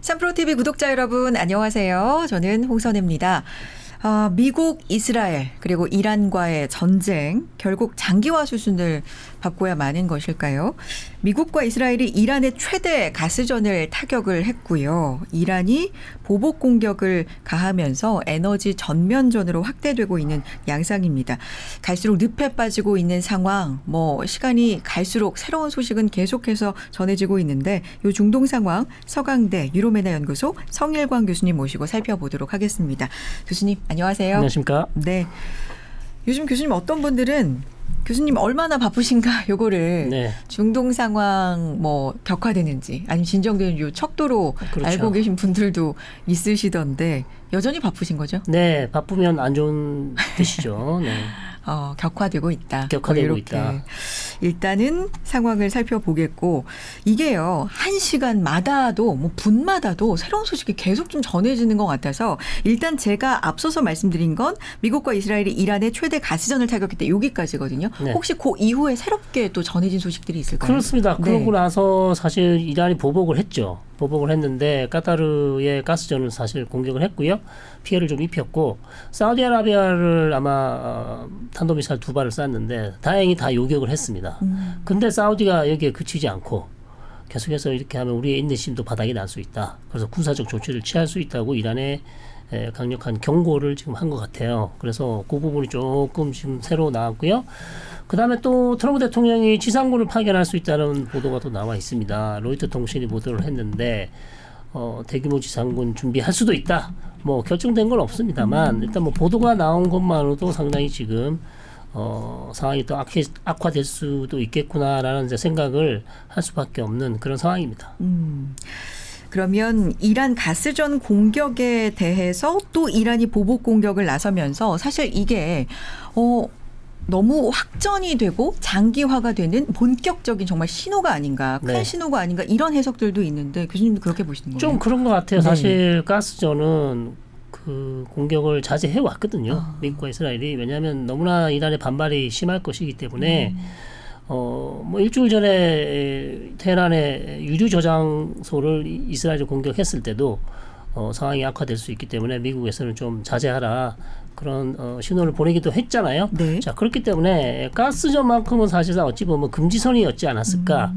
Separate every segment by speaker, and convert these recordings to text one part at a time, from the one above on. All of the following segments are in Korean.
Speaker 1: 참프로TV 구독자 여러분 안녕하세요. 저는 홍선혜입니다. 미국, 이스라엘 그리고 이란과의 전쟁 결국 장기화 수순을 밟고야 마는 것일까요? 미국과 이스라엘이 이란의 최대 가스전을 타격을 했고요. 이란이 보복 공격을 가하면서 에너지 전면전으로 확대되고 있는 양상입니다. 갈수록 늪에 빠지고 있는 상황, 시간이 갈수록 새로운 소식은 계속해서 전해지고 있는데 이 중동 상황 서강대 유로메나 연구소 성일광 교수님 모시고 살펴보도록 하겠습니다. 교수님 안녕하세요.
Speaker 2: 안녕하십니까?
Speaker 1: 네. 요즘 교수님 어떤 분들은 교수님 얼마나 바쁘신가 요거를
Speaker 2: 네.
Speaker 1: 중동 상황 격화되는지 아니면 진정되는 요 척도로
Speaker 2: 그렇죠.
Speaker 1: 알고 계신 분들도 있으시던데 여전히 바쁘신 거죠?
Speaker 2: 네, 바쁘면 안 좋은 뜻이죠. 네.
Speaker 1: 격화되고 있다.
Speaker 2: 격화되고
Speaker 1: 이렇게.
Speaker 2: 있다.
Speaker 1: 일단은 상황을 살펴보겠고 이게요. 한 시간마다도 분마다도 새로운 소식이 계속 좀 전해지는 것 같아서 일단 제가 앞서서 말씀드린 건 미국과 이스라엘이 이란의 최대 가스전을 타격했다. 여기까지거든요.
Speaker 2: 네.
Speaker 1: 혹시 그 이후에 새롭게 또 전해진 소식들이 있을까요?
Speaker 2: 그렇습니다.
Speaker 1: 네.
Speaker 2: 그러고 나서 사실 이란이 보복을 했죠. 보복을 했는데 까타르의 가스전을 사실 공격을 했고요. 피해를 좀 입혔고 사우디아라비아를 아마 탄도미사일 2발을 쐈는데 다행히 다 요격을 했습니다. 근데 사우디가 여기에 그치지 않고 계속해서 이렇게 하면 우리의 인내심도 바닥이 날 수 있다. 그래서 군사적 조치를 취할 수 있다고 이란에 강력한 경고를 지금 한 것 같아요. 그래서 그 부분이 조금 지금 새로 나왔고요. 그다음에 또 트럼프 대통령이 지상군을 파견할 수 있다는 보도가 또 나와 있습니다. 로이터 통신이 보도를 했는데 대규모 지상군 준비할 수도 있다. 결정된 건 없습니다만 일단 보도가 나온 것만으로도 상당히 지금 상황이 또 악화될 수도 있겠구나라는 이제 생각을 할 수밖에 없는 그런 상황입니다.
Speaker 1: 그러면 이란 가스전 공격에 대해서 또 이란이 보복 공격을 나서면서 사실 이게 너무 확전이 되고 장기화가 되는 본격적인 정말 신호가 아닌가, 큰
Speaker 2: 네.
Speaker 1: 신호가 아닌가 이런 해석들도 있는데 교수님도 그렇게 보시는 거예요?
Speaker 2: 좀 그런 것 같아요.
Speaker 1: 네.
Speaker 2: 사실 가스전은 그 공격을 자제해 왔거든요. 미국과 이스라엘이. 왜냐하면 너무나 이란의 반발이 심할 것이기 때문에 일주일 전에 테헤란의 유류 저장소를 이스라엘이 공격했을 때도 상황이 악화될 수 있기 때문에 미국에서는 좀 자제하라 그런 신호를 보내기도 했잖아요.
Speaker 1: 네.
Speaker 2: 자, 그렇기 때문에 가스전만큼은 사실상 어찌 보면 금지선이었지 않았을까.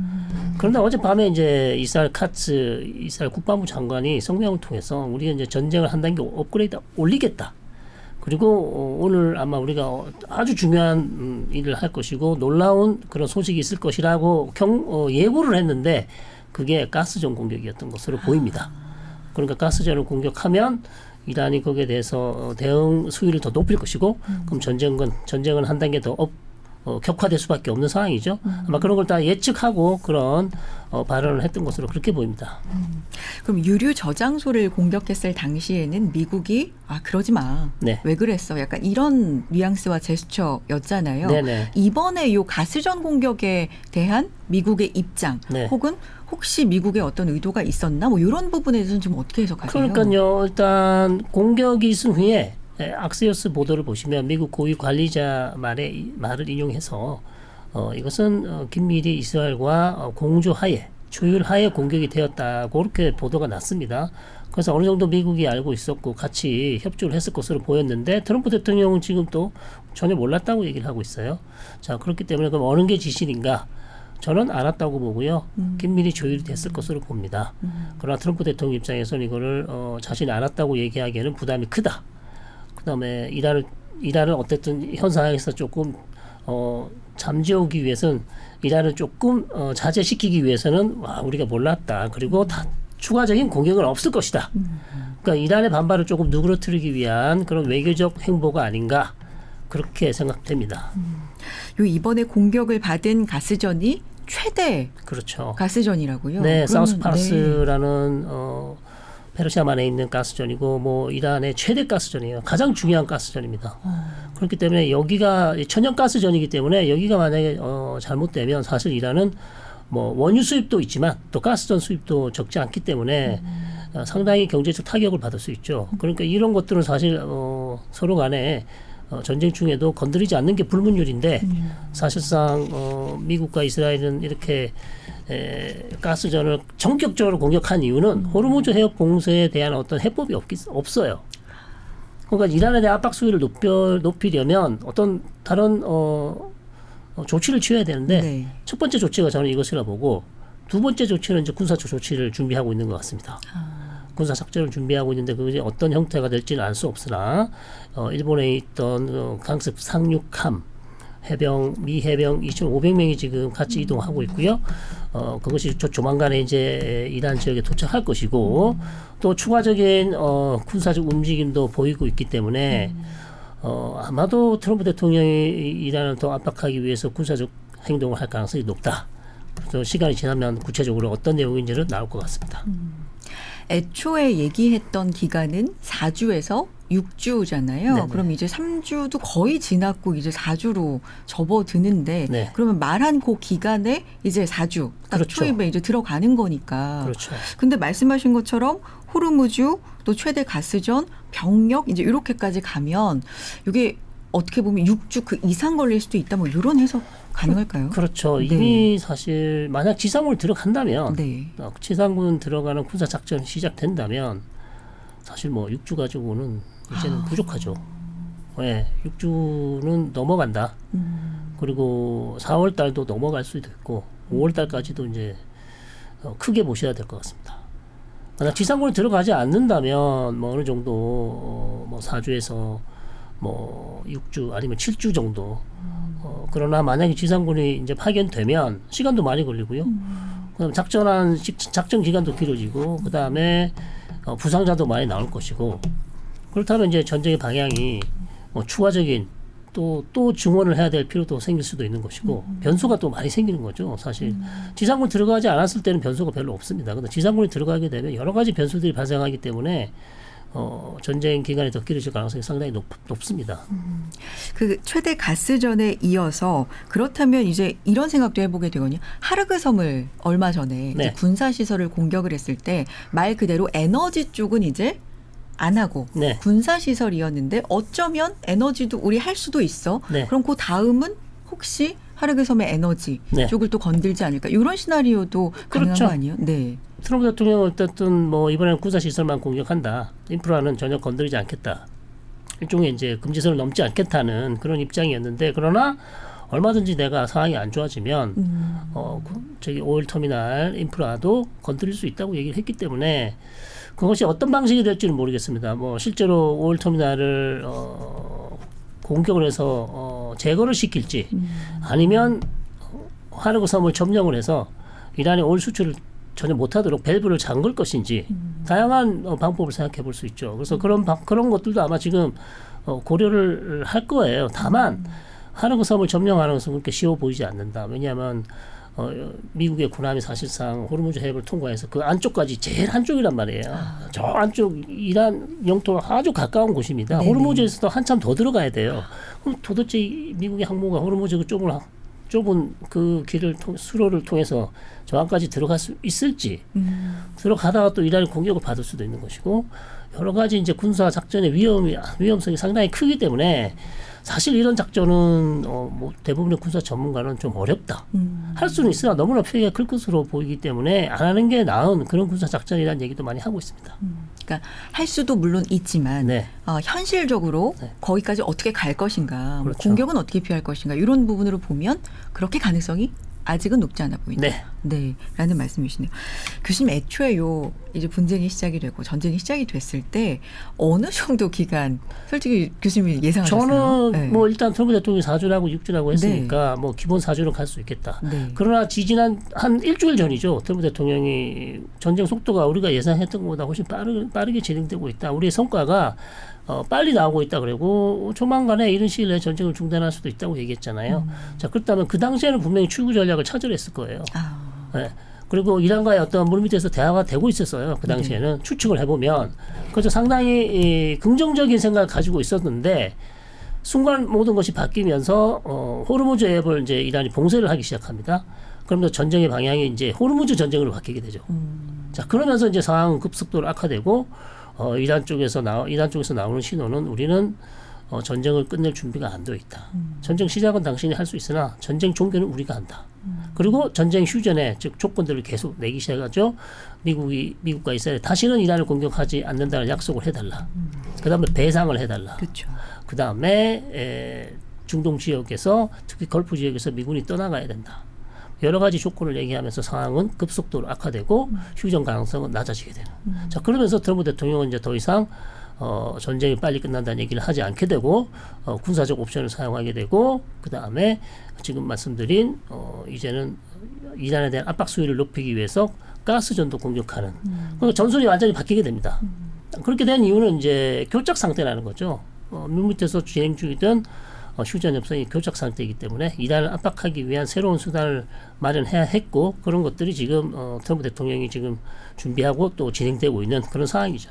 Speaker 2: 그런데 어젯밤에 이제 이스라엘 국방부 장관이 성명을 통해서 우리가 이제 전쟁을 한 단계 업그레이드 올리겠다. 그리고 오늘 아마 우리가 아주 중요한 일을 할 것이고 놀라운 그런 소식이 있을 것이라고 예고를 했는데 그게 가스전 공격이었던 것으로 보입니다. 그러니까 가스전을 공격하면 이란이 거기에 대해서 대응 수위를 더 높일 것이고 그럼 전쟁은 한 단계 더 격화될 수밖에 없는 상황이죠. 아마 그런 걸 다 예측하고 그런 발언을 했던 것으로 그렇게 보입니다.
Speaker 1: 그럼 유류 저장소를 공격했을 당시에는 미국이 그러지 마.
Speaker 2: 네.
Speaker 1: 왜 그랬어? 약간 이런 뉘앙스와 제스처였잖아요.
Speaker 2: 네네.
Speaker 1: 이번에 이 가스전 공격에 대한 미국의 입장
Speaker 2: 네.
Speaker 1: 혹은 혹시 미국의 어떤 의도가 있었나? 이런 부분에 대해서는 좀 어떻게 해석하세요?
Speaker 2: 그러니까요. 일단 공격이 있은 후에 악시오스 보도를 보시면 미국 고위 관리자 말을 인용해서 이것은 긴밀히 이스라엘과 공조하에 조율하에 공격이 되었다고 그렇게 보도가 났습니다. 그래서 어느 정도 미국이 알고 있었고 같이 협조를 했을 것으로 보였는데 트럼프 대통령은 지금 또 전혀 몰랐다고 얘기를 하고 있어요. 자, 그렇기 때문에 그럼 어느 게 지실인가? 저는 알았다고 보고요. 긴밀히 조율이 됐을 것으로 봅니다. 그러나 트럼프 대통령 입장에서는 이거를 자신이 알았다고 얘기하기에는 부담이 크다. 그다음에 이란을 어쨌든 현 상황에서 조금 잠재우기 위해서는 이란을 조금 자제시키기 위해서는 우리가 몰랐다. 그리고 다 추가적인 공격은 없을 것이다. 그러니까 이란의 반발을 조금 누그러뜨리기 위한 그런 외교적 행보가 아닌가 그렇게 생각됩니다.
Speaker 1: 이번에 공격을 받은 가스전이 최대
Speaker 2: 그렇죠.
Speaker 1: 가스전이라고요?
Speaker 2: 네, 사우스
Speaker 1: 네.
Speaker 2: 파르스라는 페르시아만에 있는 가스전이고 이란의 최대 가스전이에요. 가장 중요한 가스전입니다. 그렇기 때문에 여기가 천연 가스전이기 때문에 여기가 만약에 잘못되면 사실 이란은 원유 수입도 있지만 또 가스전 수입도 적지 않기 때문에 상당히 경제적 타격을 받을 수 있죠. 그러니까 이런 것들은 사실 서로 간에 전쟁 중에도 건드리지 않는 게 불문율인데 사실상 미국과 이스라엘은 이렇게 가스전을 전격적으로 공격한 이유는 호르무즈 해협 봉쇄에 대한 어떤 해법이 없어요. 그러니까 이란에 대한 압박 수위를 높이려면 어떤 다른 조치를 취해야 되는데
Speaker 1: 네.
Speaker 2: 첫 번째 조치가 저는 이것이라 보고 두 번째 조치는 이제 군사 조치를 준비하고 있는 것 같습니다. 군사 작전을 준비하고 있는데 그게 어떤 형태가 될지는 알 수 없으나 일본에 있던 강습 상륙함 미 해병 2,500명이 지금 같이 이동하고 있고요. 그것이 조만간에 이제 이란 지역에 도착할 것이고 또 추가적인 군사적 움직임도 보이고 있기 때문에 아마도 트럼프 대통령이 이란을 더 압박하기 위해서 군사적 행동을 할 가능성이 높다. 그래서 시간이 지나면 구체적으로 어떤 내용인지는 나올 것 같습니다.
Speaker 1: 애초에 얘기했던 기간은 4주에서 6주잖아요.
Speaker 2: 네네.
Speaker 1: 그럼 이제 3주도 거의 지났고 이제 4주로 접어드는데
Speaker 2: 네.
Speaker 1: 그러면 말한 그 기간에 이제 4주 딱
Speaker 2: 그렇죠.
Speaker 1: 초입에 이제 들어가는 거니까.
Speaker 2: 그렇죠.
Speaker 1: 근데 말씀하신 것처럼 호르무즈 또 최대 가스전 병력 이제 이렇게까지 가면 이게 어떻게 보면 6주 그 이상 걸릴 수도 있다 뭐 이런 해석 가능할까요?
Speaker 2: 그렇죠.
Speaker 1: 네.
Speaker 2: 이미 사실 만약 지상군을 들어간다면
Speaker 1: 네.
Speaker 2: 지상군 들어가는 군사 작전이 시작된다면 사실 뭐 6주 가지고는 이제는 부족하죠. 네, 6주는 넘어간다. 그리고 4월 달도 넘어갈 수도 있고 5월 달까지도 이제 크게 보셔야 될 것 같습니다. 만약 지상군이 들어가지 않는다면 뭐 어느 정도 뭐 4주에서 뭐 6주 아니면 7주 정도. 그러나 만약에 지상군이 이제 파견되면 시간도 많이 걸리고요. 그다음 작전 기간도 길어지고 그다음에 부상자도 많이 나올 것이고 그렇다면 이제 전쟁의 방향이 뭐 추가적인 또 증원을 해야 될 필요도 생길 수도 있는 것이고 변수가 또 많이 생기는 거죠. 사실 지상군 들어가지 않았을 때는 변수가 별로 없습니다. 근데 지상군이 들어가게 되면 여러 가지 변수들이 발생하기 때문에 전쟁 기간이 더 길어질 가능성이 상당히 높습니다.
Speaker 1: 그 최대 가스전에 이어서 그렇다면 이제 이런 생각도 해보게 되거든요. 하르그 섬을 얼마 전에
Speaker 2: 네.
Speaker 1: 이제 군사 시설을 공격을 했을 때 말 그대로 에너지 쪽은 이제 안 하고
Speaker 2: 네.
Speaker 1: 군사 시설이었는데 어쩌면 에너지도 우리 할 수도 있어.
Speaker 2: 네.
Speaker 1: 그럼 그 다음은 혹시 하르그 섬의 에너지
Speaker 2: 네.
Speaker 1: 쪽을 또 건들지 않을까 이런 시나리오도 가능한
Speaker 2: 그렇죠.
Speaker 1: 거 아니에요? 네.
Speaker 2: 트럼프 대통령은 어쨌든 뭐 이번에는 군사 시설만 공격한다. 인프라는 전혀 건드리지 않겠다. 일종의 이제 금지선을 넘지 않겠다는 그런 입장이었는데 그러나 얼마든지 내가 상황이 안 좋아지면 저기 오일 터미널 인프라도 건드릴 수 있다고 얘기를 했기 때문에 그것이 어떤 방식이 될지는 모르겠습니다. 뭐 실제로 오일 터미널을 공격을 해서 제거를 시킬지 아니면 하르그 섬을 점령을 해서 이란의 오일 수출을 전혀 못하도록 밸브를 잠글 것인지 다양한 방법을 생각해 볼 수 있죠. 그래서 그런 것들도 아마 지금 고려를 할 거예요. 다만 하르그 섬을 점령하는 것은 그렇게 쉬워 보이지 않는다. 왜냐하면 미국의 군함이 사실상 호르무즈 해협을 통과해서 그 안쪽까지 제일 한쪽이란 말이에요. 저 안쪽 이란 영토 아주 가까운 곳입니다.
Speaker 1: 네네.
Speaker 2: 호르무즈에서도 한참 더 들어가야 돼요. 그럼 도대체 미국의 항모가 호르무즈 그 좁은 그 길을 수로를 통해서 저 안까지 들어갈 수 있을지 들어가다가 또 이란의 공격을 받을 수도 있는 것이고 여러 가지 이제 군사 작전의 위험성이 상당히 크기 때문에 사실 이런 작전은 뭐 대부분의 군사 전문가는 좀 어렵다. 할 수는 있으나 너무나 피해가 클 것으로 보이기 때문에 안 하는 게 나은 그런 군사 작전이라는 얘기도 많이 하고 있습니다.
Speaker 1: 그러니까 할 수도 물론 있지만
Speaker 2: 네.
Speaker 1: 현실적으로
Speaker 2: 네.
Speaker 1: 거기까지 어떻게 갈 것인가, 뭐
Speaker 2: 그렇죠.
Speaker 1: 공격은 어떻게 피할 것인가 이런 부분으로 보면 그렇게 가능성이 아직은 높지 않아 보인다.
Speaker 2: 네.
Speaker 1: 네, 라는 말씀이시네요. 교수님 애초에 이제 분쟁이 시작이 되고 전쟁이 시작이 됐을 때 어느 정도 기간 솔직히 교수님이 예상하셨어요?
Speaker 2: 저는
Speaker 1: 네.
Speaker 2: 뭐 일단 트럼프 대통령이 4주라고 6주라고 했으니까 뭐 기본 4주는 갈 수 있겠다.
Speaker 1: 네.
Speaker 2: 그러나 지지난 한 일주일 전이죠. 트럼프 대통령이 전쟁 속도가 우리가 예상했던 것보다 훨씬 빠르게 진행되고 있다. 우리의 성과가 빨리 나오고 있다 그러고 조만간에 이런 시일 내에 전쟁을 중단할 수도 있다고 얘기했잖아요. 자, 그렇다면 그 당시에는 분명히 출구 전략을 찾으려 했을 거예요. 네. 그리고 이란과의 어떤 물밑에서 대화가 되고 있었어요. 그 당시에는 추측을 해보면 그래서 상당히 긍정적인 생각을 가지고 있었는데 순간 모든 것이 바뀌면서 호르무즈 해협을 이제 이란이 봉쇄를 하기 시작합니다. 그러면서 전쟁의 방향이 이제 호르무즈 전쟁으로 바뀌게 되죠. 자, 그러면서 이제 상황은 급속도로 악화되고 이란 쪽에서 나오는 신호는 우리는 전쟁을 끝낼 준비가 안 되어 있다. 전쟁 시작은 당신이 할 수 있으나 전쟁 종결은 우리가 한다. 그리고 전쟁 휴전에 즉 조건들을 계속 내기 시작하죠. 미국과 이스라엘 다시는 이란을 공격하지 않는다는 약속을 해달라. 그다음에 배상을 해달라.
Speaker 1: 그렇죠.
Speaker 2: 그다음에 중동 지역에서 특히 걸프 지역에서 미군이 떠나가야 된다. 여러 가지 조건을 얘기하면서 상황은 급속도로 악화되고 휴전 가능성은 낮아지게 되는. 자, 그러면서 트럼프 대통령은 이제 더 이상 전쟁이 빨리 끝난다는 얘기를 하지 않게 되고 군사적 옵션을 사용하게 되고 그다음에 지금 말씀드린 이제는 이란에 대한 압박 수위를 높이기 위해서 가스전도 공격하는 그러니까 전술이 완전히 바뀌게 됩니다. 그렇게 된 이유는 이제 교착 상태라는 거죠. 물밑에서 진행 중이던 휴전 협상이 교착 상태이기 때문에 이란을 압박하기 위한 새로운 수단을 마련해야 했고 그런 것들이 지금 트럼프 대통령이 지금 준비하고 또 진행되고 있는 그런 상황이죠.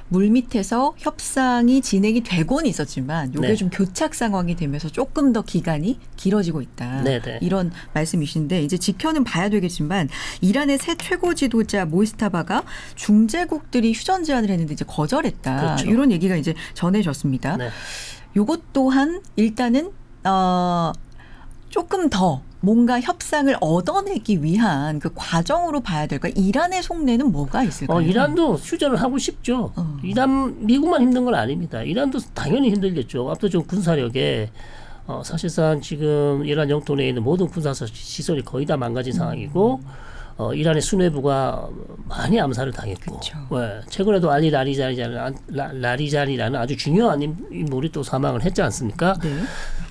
Speaker 1: 물밑에서 협상이 진행이 되고는 있었지만 이게
Speaker 2: 네.
Speaker 1: 좀 교착 상황이 되면서 조금 더 기간이 길어지고 있다.
Speaker 2: 네네.
Speaker 1: 이런 말씀이신데 이제 지켜는 봐야 되겠지만 이란의 새 최고 지도자 모이스타바가 중재국들이 휴전 제안을 했는데 이제 거절했다.
Speaker 2: 그렇죠.
Speaker 1: 이런 얘기가 이제 전해졌습니다.
Speaker 2: 네.
Speaker 1: 요것 또한 일단은 조금 더 뭔가 협상을 얻어내기 위한 그 과정으로 봐야 될까? 이란의 속내는 뭐가 있을까요?
Speaker 2: 이란도 휴전을 하고 싶죠. 미국만 힘든 건 아닙니다. 이란도 당연히 힘들겠죠. 압도적 군사력에 사실상 지금 이란 영토 내에 있는 모든 군사 시설이 거의 다 망가진 상황이고 이란의 수뇌부가 많이 암살을 당했고 네, 최근에도 알리 라리잔이라는 아주 중요한 인물이 또 사망을 했지 않습니까?
Speaker 1: 네.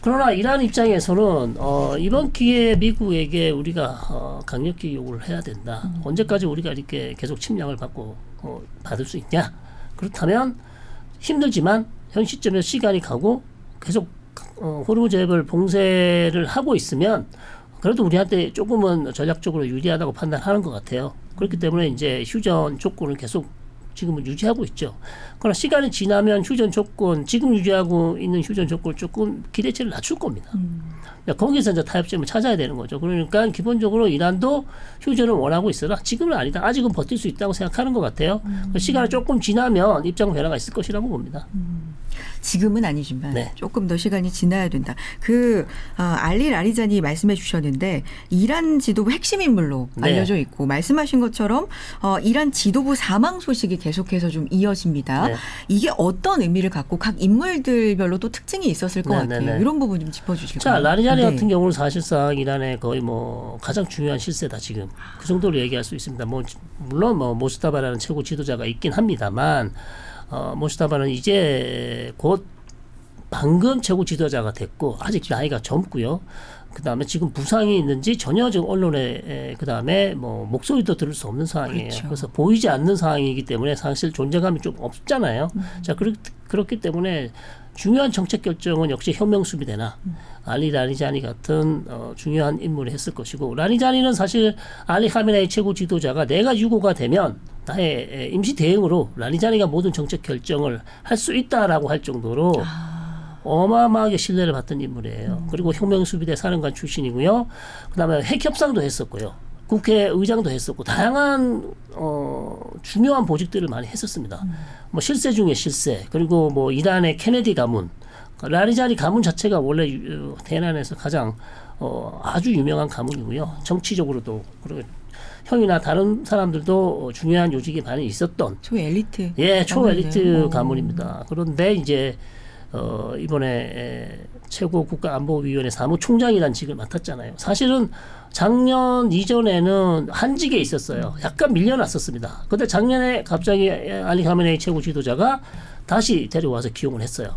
Speaker 2: 그러나 이란 입장에서는 이번 기회에 미국에게 우리가 강력히 요구를 해야 된다. 언제까지 우리가 이렇게 계속 침략을 받을 수 있냐? 그렇다면 힘들지만 현 시점에서 시간이 가고 계속 호르무즈해협을 봉쇄를 하고 있으면 그래도 우리한테 조금은 전략적으로 유리하다고 판단하는 것 같아요. 그렇기 때문에 이제 휴전 조건을 계속 지금은 유지하고 있죠. 그러나 시간이 지나면 휴전 조건, 지금 유지하고 있는 휴전 조건을 조금 기대치를 낮출 겁니다. 거기서 이제 타협점을 찾아야 되는 거죠. 그러니까 기본적으로 이란도 휴전을 원하고 있으나 지금은 아니다. 아직은 버틸 수 있다고 생각하는 것 같아요. 시간이 조금 지나면 입장 변화가 있을 것이라고 봅니다.
Speaker 1: 지금은 아니지만
Speaker 2: 네.
Speaker 1: 조금 더 시간이 지나야 된다. 알리 라리잔이 말씀해 주셨는데 이란 지도부 핵심 인물로
Speaker 2: 네.
Speaker 1: 알려져 있고 말씀하신 것처럼 이란 지도부 사망 소식이 계속해서 좀 이어집니다.
Speaker 2: 네.
Speaker 1: 이게 어떤 의미를 갖고 각 인물들별로 또 특징이 있었을 것
Speaker 2: 네,
Speaker 1: 같아요.
Speaker 2: 네, 네.
Speaker 1: 이런 부분 좀 짚어주실까요?
Speaker 2: 자, 라리자니
Speaker 1: 네.
Speaker 2: 같은 경우는 사실상 이란의 거의 가장 중요한 실세다 지금 그 정도로 얘기할 수 있습니다. 물론 모스타바라는 최고 지도자가 있긴 합니다만 모스타바는 이제 곧 방금 최고 지도자가 됐고 아직 나이가 젊고요. 그다음에 지금 부상이 있는지 전혀 지금 언론에 그다음에 목소리도 들을 수 없는 상황이에요.
Speaker 1: 그렇죠.
Speaker 2: 그래서 보이지 않는 상황이기 때문에 사실 존재감이 좀 없잖아요. 자, 그렇기 때문에 중요한 정책 결정은 역시 혁명수비대나 알리 라리자니 같은 중요한 인물이 했을 것이고 라리자니는 사실 알리 카메네이 최고 지도자가 내가 유고가 되면 나의 임시 대응으로 라리자니가 모든 정책 결정을 할 수 있다라고 할 정도로 어마어마하게 신뢰를 받던 인물이에요. 그리고 혁명수비대 사령관 출신이고요. 그다음에 핵협상도 했었고요. 국회의장도 했었고 다양한 중요한 보직들을 많이 했었습니다. 실세 중에 실세 그리고 이란의 케네디 가문 라리자니 가문 자체가 원래 테헤란에서 가장 아주 유명한 가문이고요. 정치적으로도 그리고 형이나 다른 사람들도 중요한 요직이 많이 있었던
Speaker 1: 초엘리트.
Speaker 2: 초엘리트 가문입니다. 그런데 이제 이번에 최고 국가안보위원회 사무총장이라는 직을 맡았잖아요. 사실은 작년 이전에는 한직에 있었어요. 약간 밀려났었습니다. 근데 작년에 갑자기 알리 카메네이 최고 지도자가 다시 데려와서 기용을 했어요.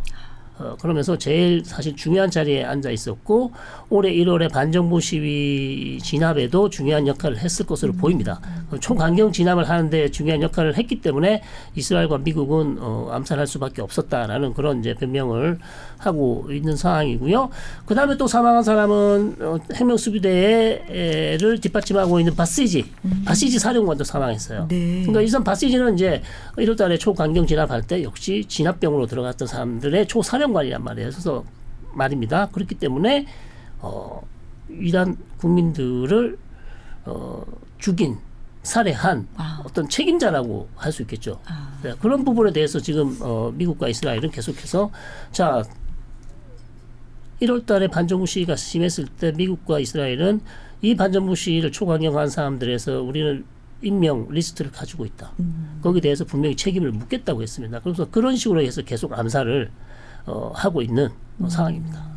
Speaker 2: 그러면서 제일 사실 중요한 자리에 앉아 있었고 올해 1월에 반정부 시위 진압에도 중요한 역할을 했을 것으로 보입니다. 총강경 진압을 하는데 중요한 역할을 했기 때문에 이스라엘과 미국은 암살할 수밖에 없었다라는 그런 이제 변명을 하고 있는 상황이고요. 그 다음에 또 사망한 사람은 혁명수비대를 뒷받침하고 있는 바시지 사령관도 사망했어요.
Speaker 1: 네.
Speaker 2: 그러니까 이선 바시지는 이제 1월달에 초강경 진압할 때 역시 진압병으로 들어갔던 사람들의 초사령관이란 말이에요. 그래서 말입니다. 그렇기 때문에 이란 국민들을 죽인 살해한
Speaker 1: 아.
Speaker 2: 어떤 책임자라고 할 수 있겠죠.
Speaker 1: 아.
Speaker 2: 네, 그런 부분에 대해서 지금 미국과 이스라엘은 계속해서 자 1월 달에 반정부 시위가 심했을 때 미국과 이스라엘은 이 반정부 시위를 초강경한 사람들에서 우리는 인명 리스트를 가지고 있다. 거기에 대해서 분명히 책임을 묻겠다고 했습니다. 그래서 그런 식으로 해서 계속 암살을 하고 있는 상황입니다.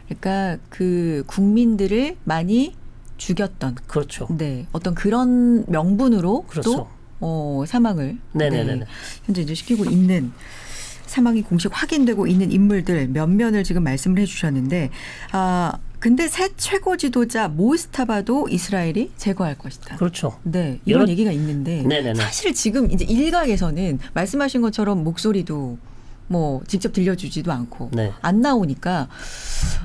Speaker 1: 그러니까 그 국민들을 많이 죽였던
Speaker 2: 그렇죠.
Speaker 1: 네, 어떤 그런 명분으로
Speaker 2: 그렇죠.
Speaker 1: 또 사망을
Speaker 2: 네네네.
Speaker 1: 네, 현재 이제 시키고 있는 사망이 공식 확인되고 있는 인물들 몇 면을 지금 말씀을 해주셨는데 근데 새 최고 지도자 모스타바도 이스라엘이 제거할 것이다.
Speaker 2: 그렇죠.
Speaker 1: 네, 이런
Speaker 2: 여러-
Speaker 1: 얘기가 있는데
Speaker 2: 네네네.
Speaker 1: 사실 지금 이제 일각에서는 말씀하신 것처럼 목소리도 뭐 직접 들려주지도 않고
Speaker 2: 네.
Speaker 1: 안 나오니까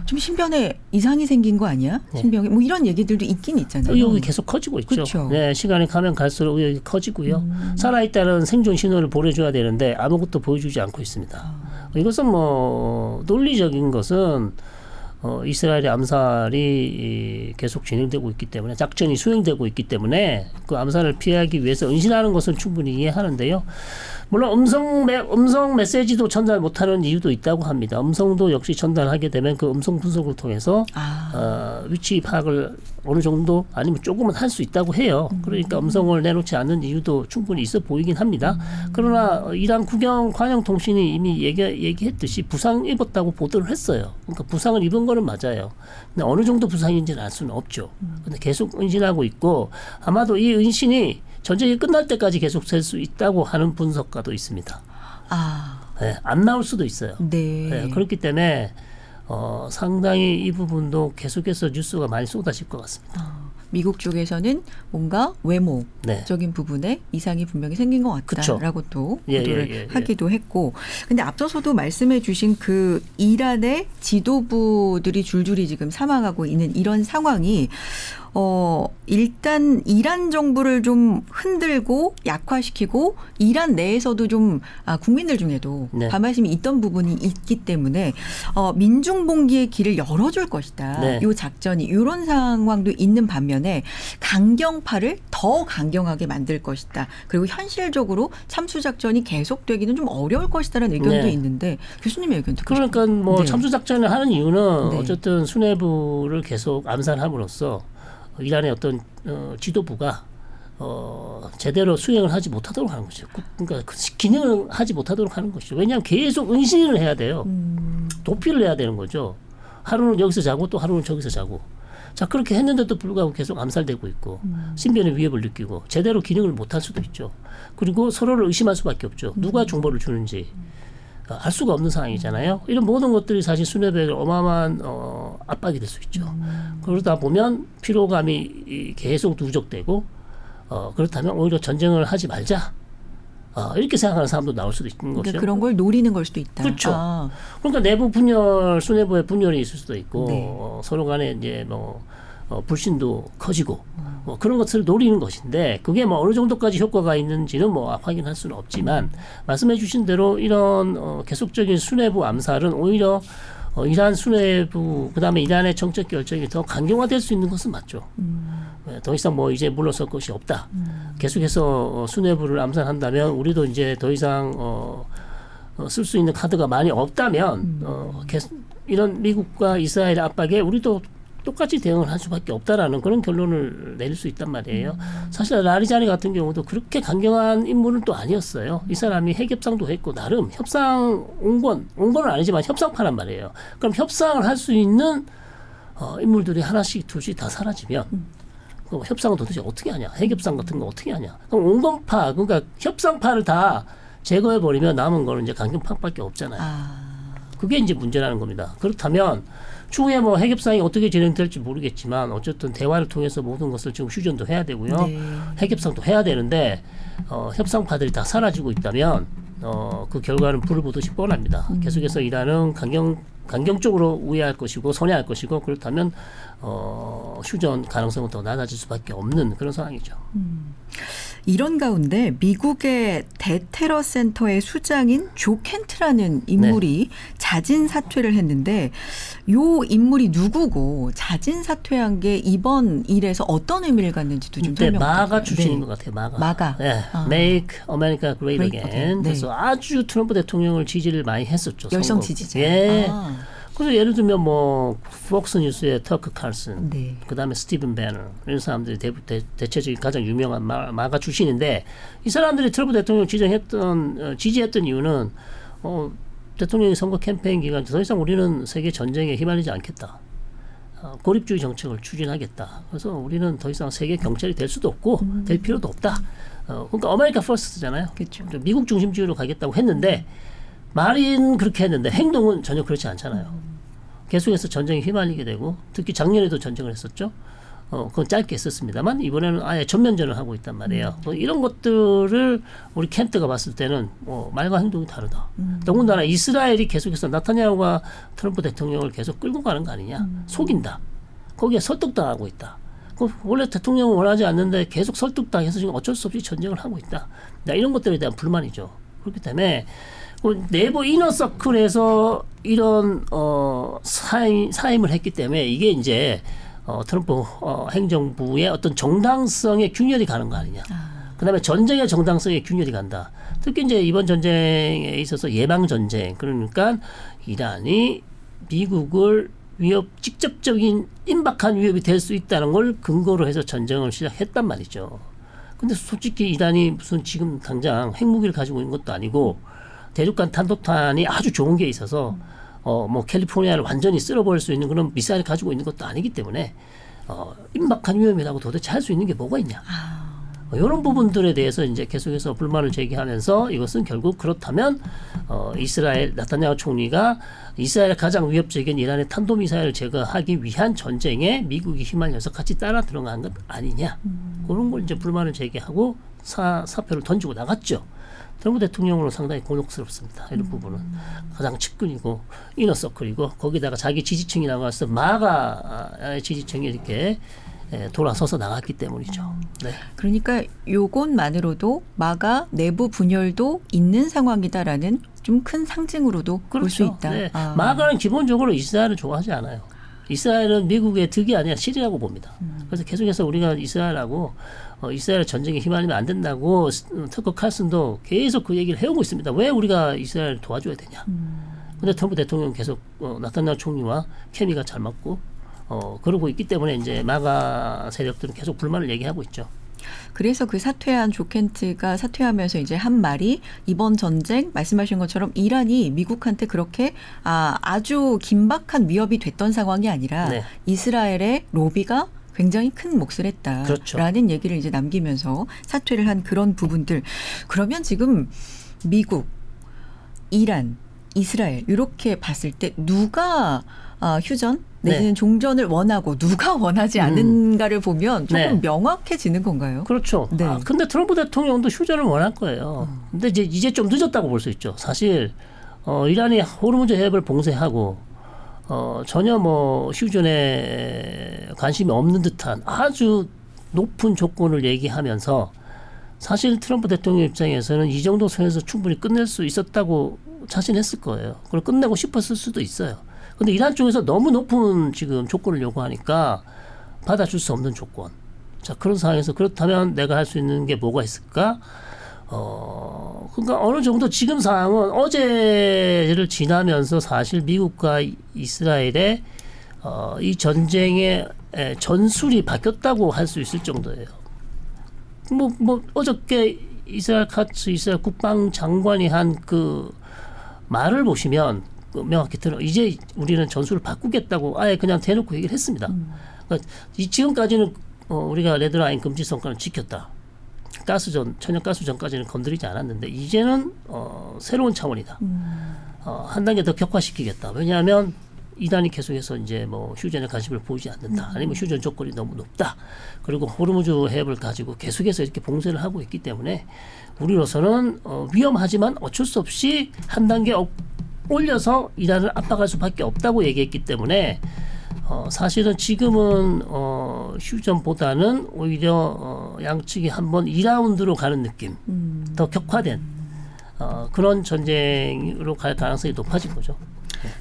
Speaker 1: 좀 신변에 이상이 생긴 거 아니야? 신병에 뭐 이런 얘기들도 있긴 있잖아요.
Speaker 2: 의혹이 계속 커지고 있죠.
Speaker 1: 그렇죠.
Speaker 2: 네, 시간이 가면 갈수록 의혹이 커지고요. 살아있다는 생존 신호를 보내줘야 되는데 아무것도 보여주지 않고 있습니다. 이것은 뭐 논리적인 것은 이스라엘의 암살이 계속 진행되고 있기 때문에 작전이 수행되고 있기 때문에 그 암살을 피하기 위해서 은신하는 것은 충분히 이해하는데요. 물론 음성 메시지도 전달 못하는 이유도 있다고 합니다. 음성도 역시 전달하게 되면 그 음성 분석을 통해서 위치 파악을 어느 정도 아니면 조금은 할 수 있다고 해요. 그러니까 음성을 내놓지 않는 이유도 충분히 있어 보이긴 합니다. 그러나 이란 관영통신이 이미 얘기했듯이 부상 입었다고 보도를 했어요. 그러니까 부상을 입은 거는 맞아요. 근데 어느 정도 부상인지는 알 수는 없죠. 근데 계속 은신하고 있고 아마도 이 은신이 전쟁이 끝날 때까지 계속 될 수 있다고 하는 분석가도 있습니다. 네, 안 나올 수도 있어요.
Speaker 1: 네.
Speaker 2: 네, 그렇기 때문에 상당히 이 부분도 계속해서 뉴스가 많이 쏟아질 것 같습니다.
Speaker 1: 미국 쪽에서는 뭔가 외모적인
Speaker 2: 네.
Speaker 1: 부분에 이상이 분명히 생긴 것 같다라고 또
Speaker 2: 예,
Speaker 1: 보도를
Speaker 2: 예, 예, 예.
Speaker 1: 하기도 했고, 근데 앞서서도 말씀해 주신 그 이란의 지도부들이 줄줄이 지금 사망하고 있는 이런 상황이 일단 이란 정부를 좀 흔들고 약화시키고 이란 내에서도 좀 국민들 중에도
Speaker 2: 네.
Speaker 1: 반발심이 있던 부분이 있기 때문에 민중봉기의 길을 열어줄 것이다.
Speaker 2: 네.
Speaker 1: 이 작전이 이런 상황도 있는 반면에 강경파를 더 강경하게 만들 것이다. 그리고 현실적으로 참수작전이 계속되기는 좀 어려울 것이다라는 의견도
Speaker 2: 네.
Speaker 1: 있는데 교수님의 의견 듣고
Speaker 2: 그러니까
Speaker 1: 싶어요.
Speaker 2: 뭐
Speaker 1: 네.
Speaker 2: 참수작전을 하는 이유는
Speaker 1: 네.
Speaker 2: 어쨌든 수뇌부를 계속 암살함으로써 이란의 어떤 지도부가 제대로 수행을 하지 못하도록 하는 것이죠. 그러니까 그 기능을 하지 못하도록 하는 것이죠. 왜냐하면 계속 은신을 해야 돼요. 도피를 해야 되는 거죠. 하루는 여기서 자고 또 하루는 저기서 자고. 자, 그렇게 했는데도 불구하고 계속 암살되고 있고 신변의 위협을 느끼고 제대로 기능을 못할 수도 있죠. 그리고 서로를 의심할 수밖에 없죠. 누가 정보를 주는지 알 수가 없는 상황이잖아요. 이런 모든 것들이 사실 수뇌부에 어마어마한 압박이 될 수 있죠. 그러다 보면 피로감이 계속 누적되고 그렇다면 오히려 전쟁을 하지 말자. 이렇게 생각하는 사람도 나올 수도 있는
Speaker 1: 그러니까
Speaker 2: 거죠.
Speaker 1: 그런 걸 노리는 걸 수도 있다.
Speaker 2: 그렇죠. 그러니까 내부 분열, 수뇌부의 분열이 있을 수도 있고
Speaker 1: 네.
Speaker 2: 서로 간에 이제 뭐 불신도 커지고 뭐 그런 것을 노리는 것인데 그게 뭐 어느 정도까지 효과가 있는지는 뭐 확인할 수는 없지만 말씀해주신 대로 이런 계속적인 수뇌부 암살은 오히려 이란 수뇌부 그다음에 이란의 정책 결정이 더 강경화될 수 있는 것은 맞죠. 더 이상 뭐 이제 물러설 것이 없다. 계속해서 수뇌부를 암살한다면 우리도 이제 더 이상 쓸 수 있는 카드가 많이 없다면 이런 미국과 이스라엘 압박에 우리도 똑같이 대응을 할 수밖에 없다라는 그런 결론을 내릴 수 있단 말이에요. 사실 라리자니 같은 경우도 그렇게 강경한 인물은 또 아니었어요. 이 사람이 핵 협상도 했고 나름 협상 온 건은 아니지만 협상파란 말이에요. 그럼 협상을 할 수 있는 인물들이 하나씩 둘씩 다 사라지면 그럼 협상은 도대체 어떻게 하냐? 핵 협상 같은 거 어떻게 하냐? 그럼 온건파 그러니까 협상파를 다 제거해 버리면 남은 거는 이제 강경파밖에 없잖아요. 그게 이제 문제라는 겁니다. 그렇다면 추후에 뭐 핵협상이 어떻게 진행될지 모르겠지만 어쨌든 대화를 통해서 모든 것을 지금 휴전도 해야 되고요.
Speaker 1: 네.
Speaker 2: 핵협상도 해야 되는데 협상파들이 다 사라지고 있다면 그 결과는 불을 보듯이 뻔합니다. 계속해서 이란은 강경적으로 우회할 것이고 선회할 것이고 그렇다면 휴전 가능성은 더 낮아질 수밖에 없는 그런 상황이죠.
Speaker 1: 이런 가운데 미국의 대테러 센터의 수장인 조 켄트라는 인물이 자진 사퇴를 했는데 요 인물이 누구고 자진 사퇴한 게 이번 일에서 어떤 의미를 갖는지도 좀 설명
Speaker 2: 마가
Speaker 1: 부탁드려요.
Speaker 2: 출신인 것 같아요. 마가.
Speaker 1: 마가.
Speaker 2: 네. Make America Great Again.
Speaker 1: 네.
Speaker 2: 그래서 아주 트럼프 대통령을 지지를 많이 했었죠.
Speaker 1: 열성
Speaker 2: 선거.
Speaker 1: 지지자.
Speaker 2: 예.
Speaker 1: 아.
Speaker 2: 그래서 예를 들면 뭐 폭스 뉴스의 터크 칼슨,
Speaker 1: 네.
Speaker 2: 그다음에 스티븐 배너 이런 사람들이 대체적인 가장 유명한 마가 출신인데 이 사람들이 트럼프 대통령 지지했던 이유는 대통령이 선거 캠페인 기간 더 이상 우리는 세계 전쟁에 휘말리지 않겠다. 고립주의 정책을 추진하겠다. 그래서 우리는 더 이상 세계 경찰이 될 수도 없고 될 필요도 없다. 그러니까 아메리카 퍼스트잖아요.
Speaker 1: 그렇죠.
Speaker 2: 미국 중심주의로 가겠다고 했는데 말은 그렇게 했는데 행동은 전혀 그렇지 않잖아요. 계속해서 전쟁에 휘말리게 되고 특히 작년에도 전쟁을 했었죠. 그건 짧게 했었습니다만 이번에는 아예 전면전을 하고 있단 말이에요. 이런 것들을 우리 켄트가 봤을 때는 말과 행동이 다르다. 더군다나 이스라엘이 계속해서 나타냐후가 트럼프 대통령을 계속 끌고 가는 거 아니냐. 속인다. 거기에 설득당하고 있다. 원래 대통령은 원하지 않는데 계속 설득당해서 지금 어쩔 수 없이 전쟁을 하고 있다. 이런 것들에 대한 불만이죠. 그렇기 때문에 내부 이너서클에서 이런 사임을 했기 때문에 이게 이제 트럼프 행정부의 어떤 정당성의 균열이 가는 거 아니냐. 그다음에 전쟁의 정당성의 균열이 간다. 특히 이제 이번 전쟁에 있어서 예방 전쟁 그러니까 이란이 미국을 직접적인 임박한 위협이 될 수 있다는 걸 근거로 해서 전쟁을 시작했단 말이죠. 근데 솔직히 이란이 무슨 지금 당장 핵무기를 가지고 있는 것도 아니고 대륙간 탄도탄이 아주 좋은 게 있어서 뭐 캘리포니아를 완전히 쓸어버릴 수 있는 그런 미사일을 가지고 있는 것도 아니기 때문에 임박한 위험이라고 도대체 할 수 있는 게 뭐가 있냐. 이런 부분들에 대해서 이제 계속해서 불만을 제기하면서 이것은 결국 그렇다면 이스라엘 나타냐후 총리가 이스라엘 가장 위협적인 이란의 탄도미사일을 제거하기 위한 전쟁에 미국이 휘말려서 같이 따라 들어간 것 아니냐. 그런 걸 이제 불만을 제기하고 사표를 던지고 나갔죠. 트럼프 대통령으로 상당히 곤혹스럽습니다. 이런 부분은 가장 측근이고 이너서클이고 거기다가 자기 지지층이 나가서 마가 지지층이 이렇게 돌아서서 나갔기 때문이죠. 네.
Speaker 1: 그러니까 요것만으로도 마가 내부 분열도 있는 상황이다라는 좀 큰 상징으로도 볼 수
Speaker 2: 그렇죠.
Speaker 1: 있다.
Speaker 2: 네. 마가는 기본적으로 이스라엘을 좋아하지 않아요. 이스라엘은 미국의 득이 아니라 실이라고 봅니다. 그래서 계속해서 우리가 이스라엘하고 이스라엘 전쟁에 휘말리면 안 된다고 터커 칼슨도 계속 그 얘기를 해오고 있습니다. 왜 우리가 이스라엘을 도와줘야 되냐. 근데 트럼프 대통령 계속 나타냐후 총리와 케미가 잘 맞고 그러고 있기 때문에 이제 마가 세력들은 계속 불만을 얘기하고 있죠.
Speaker 1: 그래서 그 사퇴한 조 켄트가 사퇴하면서 이제 한 말이 이번 전쟁 말씀하신 것처럼 이란이 미국한테 그렇게 아주 긴박한 위협이 됐던 상황이 아니라
Speaker 2: 네.
Speaker 1: 이스라엘의 로비가 굉장히 큰 몫을 했다라는
Speaker 2: 그렇죠.
Speaker 1: 얘기를 이제 남기면서 사퇴를 한 그런 부분들. 그러면 지금 미국, 이란, 이스라엘 이렇게 봤을 때 누가 휴전 내지는 종전을 원하고 누가 원하지 않은가를 보면 조금 명확해지는 건가요?
Speaker 2: 그렇죠.
Speaker 1: 네.
Speaker 2: 근데 트럼프 대통령도 휴전을 원할 거예요. 근데 이제 좀 늦었다고 볼 수 있죠. 사실 이란이 호르무즈 해협을 봉쇄하고 전혀 뭐 휴전에 관심이 없는 듯한 아주 높은 조건을 얘기하면서 사실 트럼프 대통령 입장에서는 이 정도 선에서 충분히 끝낼 수 있었다고 자신했을 거예요. 그걸 끝내고 싶었을 수도 있어요. 근데 이란 쪽에서 너무 높은 지금 조건을 요구하니까 받아줄 수 없는 조건. 자, 그런 상황에서 그렇다면 내가 할 수 있는 게 뭐가 있을까? 그러니까 어느 정도 지금 상황은 어제를 지나면서 사실 미국과 이스라엘의 이 전쟁의 전술이 바뀌었다고 할 수 있을 정도예요. 뭐 어저께 이스라엘 국방장관이 한 그 말을 보시면 명확히 이제 우리는 전술을 바꾸겠다고 아예 그냥 대놓고 얘기를 했습니다. 그러니까 지금까지는 우리가 레드라인 금지선까는 지켰다. 천연가스전까지는 건드리지 않았는데 이제는 새로운 차원이다. 한 단계 더 격화시키겠다. 왜냐하면 이란이 계속해서 이제 뭐 휴전에 관심을 보이지 않는다. 아니면 휴전 조건이 너무 높다. 그리고 호르무즈 해협을 가지고 계속해서 이렇게 봉쇄를 하고 있기 때문에 우리로서는 위험하지만 어쩔 수 없이 한 단계 올려서 이란을 압박할 수밖에 없다고 얘기했기 때문에 사실은 지금은 휴전보다는 오히려 양측이 한번 2라운드로 가는 느낌, 더 격화된 그런 전쟁으로 갈 가능성이 높아진 거죠.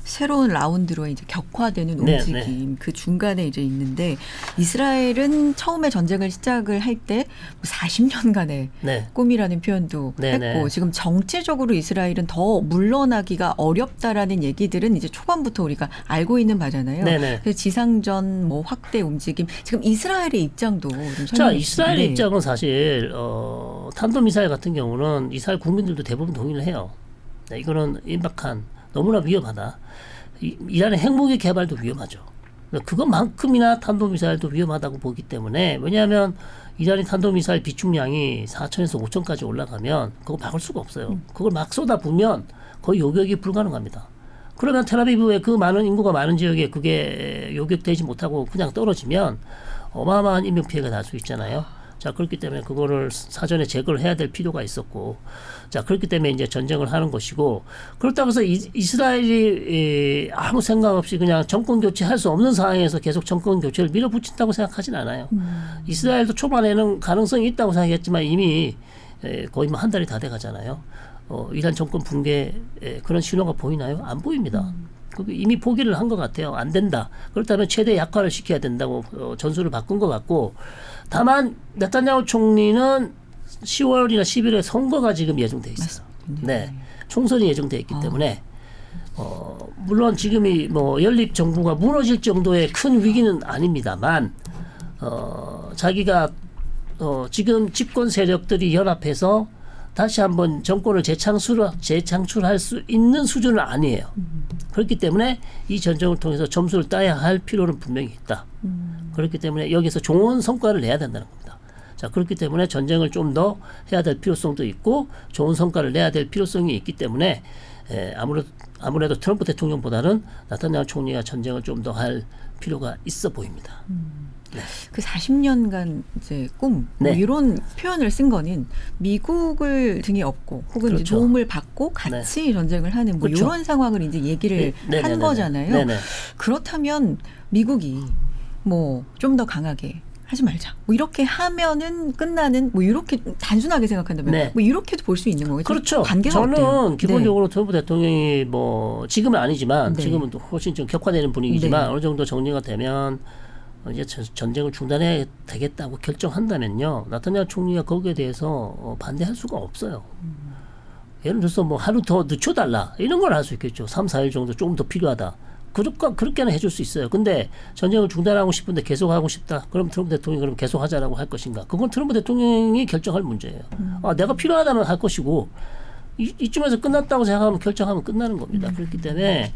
Speaker 1: 새로운 라운드로 이제 격화되는
Speaker 2: 네,
Speaker 1: 움직임 그 중간에 이제 있는데 이스라엘은 처음에 전쟁을 시작을 할 때 40년간의
Speaker 2: 네.
Speaker 1: 꿈이라는 표현도
Speaker 2: 네,
Speaker 1: 했고
Speaker 2: 네.
Speaker 1: 지금 정치적으로 이스라엘은 더 물러나기가 어렵다라는 얘기들은 이제 초반부터 우리가 알고 있는 바잖아요.
Speaker 2: 네, 네.
Speaker 1: 그래서 지상전 뭐 확대 움직임 지금 이스라엘의 입장도 좀
Speaker 2: 자,
Speaker 1: 설명해
Speaker 2: 이스라엘의
Speaker 1: 주시죠. 네.
Speaker 2: 입장은 사실 탄도미사일 같은 경우는 이스라엘 국민들도 대부분 동의를 해요. 네, 이거는 임박한 너무나 위험하다. 이란의 핵무기 개발도 위험하죠. 그것만큼이나 탄도미사일도 위험하다고 보기 때문에 왜냐하면 이란의 탄도미사일 비축량이 4천에서 5천까지 올라가면 그거 막을 수가 없어요. 그걸 막 쏟아부으면 거의 요격이 불가능합니다. 그러면 텔아비브의 그 많은 인구가 많은 지역에 그게 요격되지 못하고 그냥 떨어지면 어마어마한 인명 피해가 날 수 있잖아요. 자, 그렇기 때문에 그거를 사전에 제거를 해야 될 필요가 있었고, 자, 그렇기 때문에 이제 전쟁을 하는 것이고, 그렇다고 해서 이스라엘이 아무 생각 없이 그냥 정권 교체할 수 없는 상황에서 계속 정권 교체를 밀어붙인다고 생각하진 않아요. 이스라엘도 초반에는 가능성이 있다고 생각했지만 이미 거의 뭐 한 달이 다 돼 가잖아요. 이란 정권 붕괴 그런 신호가 보이나요? 안 보입니다. 이미 포기를 한 것 같아요. 안 된다. 그렇다면 최대 약화를 시켜야 된다고 전술을 바꾼 것 같고, 다만 네타냐후 총리는 10월이나 11월에 선거가 지금 예정돼 있어요. 네, 총선이 예정돼 있기 때문에 물론 지금이 뭐 연립 정부가 무너질 정도의 큰 위기는 아닙니다만 자기가 지금 집권 세력들이 연합해서 다시 한번 정권을 재창출할 수 있는 수준은 아니에요. 그렇기 때문에 이 전쟁을 통해서 점수를 따야 할 필요는 분명히 있다. 그렇기 때문에 여기서 좋은 성과를 내야 된다는 겁니다. 자, 그렇기 때문에 전쟁을 좀 더 해야 될 필요성도 있고 좋은 성과를 내야 될 필요성이 있기 때문에 아무래도 트럼프 대통령보다는 나타냐후 총리가 전쟁을 좀 더 할 필요가 있어 보입니다. 네.
Speaker 1: 그 40년간 이제 꿈 뭐
Speaker 2: 네.
Speaker 1: 이런 표현을 쓴 거는 미국을 등에 업고 혹은 이제
Speaker 2: 그렇죠.
Speaker 1: 도움을 받고 같이 전쟁을 하는 뭐
Speaker 2: 그렇죠.
Speaker 1: 이런 상황을 이제 얘기를
Speaker 2: 네,
Speaker 1: 한
Speaker 2: 네, 네,
Speaker 1: 거잖아요.
Speaker 2: 네, 네.
Speaker 1: 그렇다면 미국이 뭐 좀 더 강하게 하지 말자. 뭐 이렇게 하면은 끝나는 뭐 이렇게 단순하게 생각한다면
Speaker 2: 네.
Speaker 1: 뭐 이렇게도 볼 수 있는 거예요.
Speaker 2: 그렇죠.
Speaker 1: 관계가
Speaker 2: 저는
Speaker 1: 어때요?
Speaker 2: 기본적으로 트럼프 대통령이 뭐 지금은 아니지만
Speaker 1: 네.
Speaker 2: 지금은 또 훨씬 좀 격화되는 분위기지만
Speaker 1: 네.
Speaker 2: 어느 정도 정리가 되면 이제 전쟁을 중단해야 되겠다고 결정한다면요. 나타냐후 총리가 거기에 대해서 반대할 수가 없어요. 예를 들어서 뭐 하루 더 늦춰달라 이런 걸 할 수 있겠죠. 3, 4일 정도 조금 더 필요하다. 그렇게는 해줄 수 있어요. 근데 전쟁을 중단하고 싶은데 계속하고 싶다. 그럼 트럼프 대통령이 그럼 계속하자라고 할 것인가. 그건 트럼프 대통령이 결정할 문제예요. 내가 필요하다면 할 것이고 이쯤에서 끝났다고 생각하면 결정하면 끝나는 겁니다. 그렇기 때문에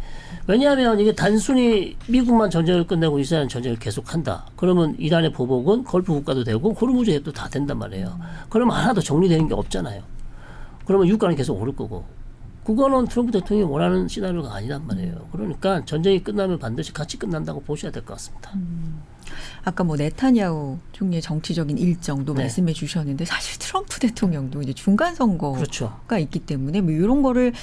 Speaker 2: 왜냐하면 이게 단순히 미국만 전쟁을 끝내고 이스라엘은 전쟁을 계속한다. 그러면 이란의 보복은 걸프 국가도 되고 호르무즈 해협도 다 된단 말이에요. 그러면 하나도 정리되는 게 없잖아요. 그러면 유가는 계속 오를 거고. 그거는 트럼프 대통령이 원하는 시나리오가 아니란 말이에요. 그러니까 전쟁이 끝나면 반드시 같이 끝난다고 보셔야 될 것 같습니다.
Speaker 1: 아까 뭐 네타냐후 총리의 정치적인 일정도
Speaker 2: 네.
Speaker 1: 말씀해 주셨는데 사실 트럼프 대통령도 이제 중간 선거가
Speaker 2: 그렇죠.
Speaker 1: 있기 때문에 뭐 이런 거를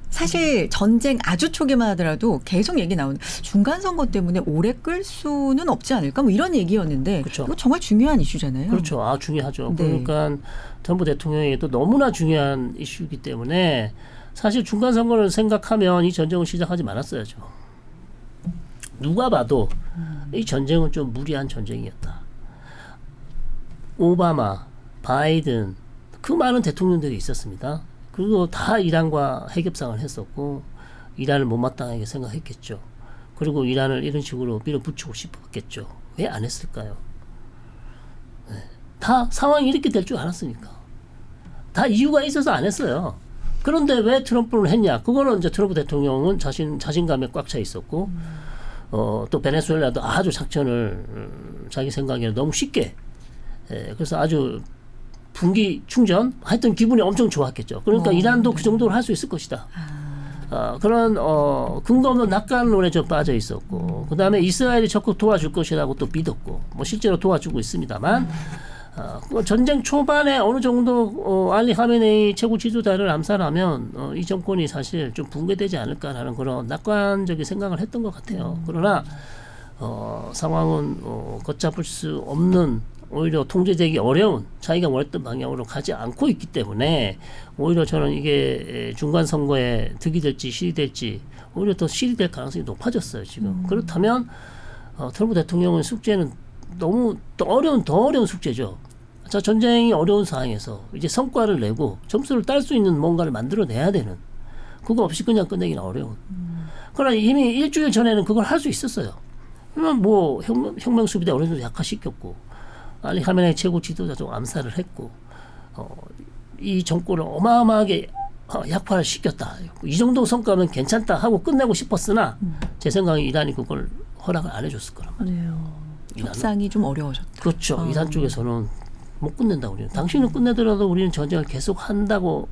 Speaker 1: 사실 전쟁 아주 초기만 하더라도 계속 얘기 나오는 중간 선거 때문에 오래 끌 수는 없지 않을까 뭐 이런 얘기였는데
Speaker 2: 그렇죠.
Speaker 1: 이거 정말 중요한 이슈잖아요.
Speaker 2: 그렇죠. 중요하죠.
Speaker 1: 네.
Speaker 2: 그러니까 트럼프 대통령이 또 너무나 중요한 이슈이기 때문에 사실 중간 선거를 생각하면 이 전쟁을 시작하지 말았어야죠. 누가 봐도 이 전쟁은 좀 무리한 전쟁이었다. 오바마, 바이든 그 많은 대통령들이 있었습니다. 그리고 다 이란과 핵협상을 했었고 이란을 못마땅하게 생각했겠죠. 그리고 이란을 이런 식으로 밀어붙이고 싶었겠죠. 왜 안 했을까요? 네. 다 상황이 이렇게 될 줄 알았으니까. 다 이유가 있어서 안 했어요. 그런데 왜 트럼프를 했냐? 그거는 이제 트럼프 대통령은 자신감에 꽉 차 있었고, 또 베네수엘라도 아주 작전을 자기 생각에는 너무 쉽게, 그래서 아주 분기 충전, 하여튼 기분이 엄청 좋았겠죠. 그러니까 이란도 그 정도로 할 수 있을 것이다. 그런 근거 없는 낙관론에 좀 빠져 있었고, 그 다음에 이스라엘이 적극 도와줄 것이라고 또 믿었고, 뭐 실제로 도와주고 있습니다만. 전쟁 초반에 어느 정도 알리 하메네이 최고 지도자를 암살하면 이 정권이 사실 좀 붕괴되지 않을까라는 그런 낙관적인 생각을 했던 것 같아요. 그러나 상황은 걷잡을 수 없는 오히려 통제되기 어려운 자기가 원했던 방향으로 가지 않고 있기 때문에 오히려 저는 이게 중간 선거에 득이 될지 실이 될지 오히려 더 실이 될 가능성이 높아졌어요 지금. 그렇다면 트럼프 대통령의 숙제는 너무 더 어려운 숙제죠. 자, 전쟁이 어려운 상황에서 이제 성과를 내고 점수를 딸 수 있는 뭔가를 만들어내야 되는, 그거 없이 그냥 끝내기는 어려운. 그러나 이미 일주일 전에는 그걸 할 수 있었어요. 그러면 뭐 혁명 수비대 어느 정도 약화시켰고 알리 하메네이 최고 지도자도 암살을 했고 이 정권을 어마어마하게 약화를 시켰다. 이 정도 성과면 괜찮다 하고 끝내고 싶었으나 제 생각에 이란이 그걸 허락을 안 해줬을 거란 말이에요.
Speaker 1: 협상이 좀 어려워졌다.
Speaker 2: 그렇죠. 이란 쪽에서는 못 끝낸다. 우리는 당신은 끝내더라도 우리는 전쟁을 계속 한다고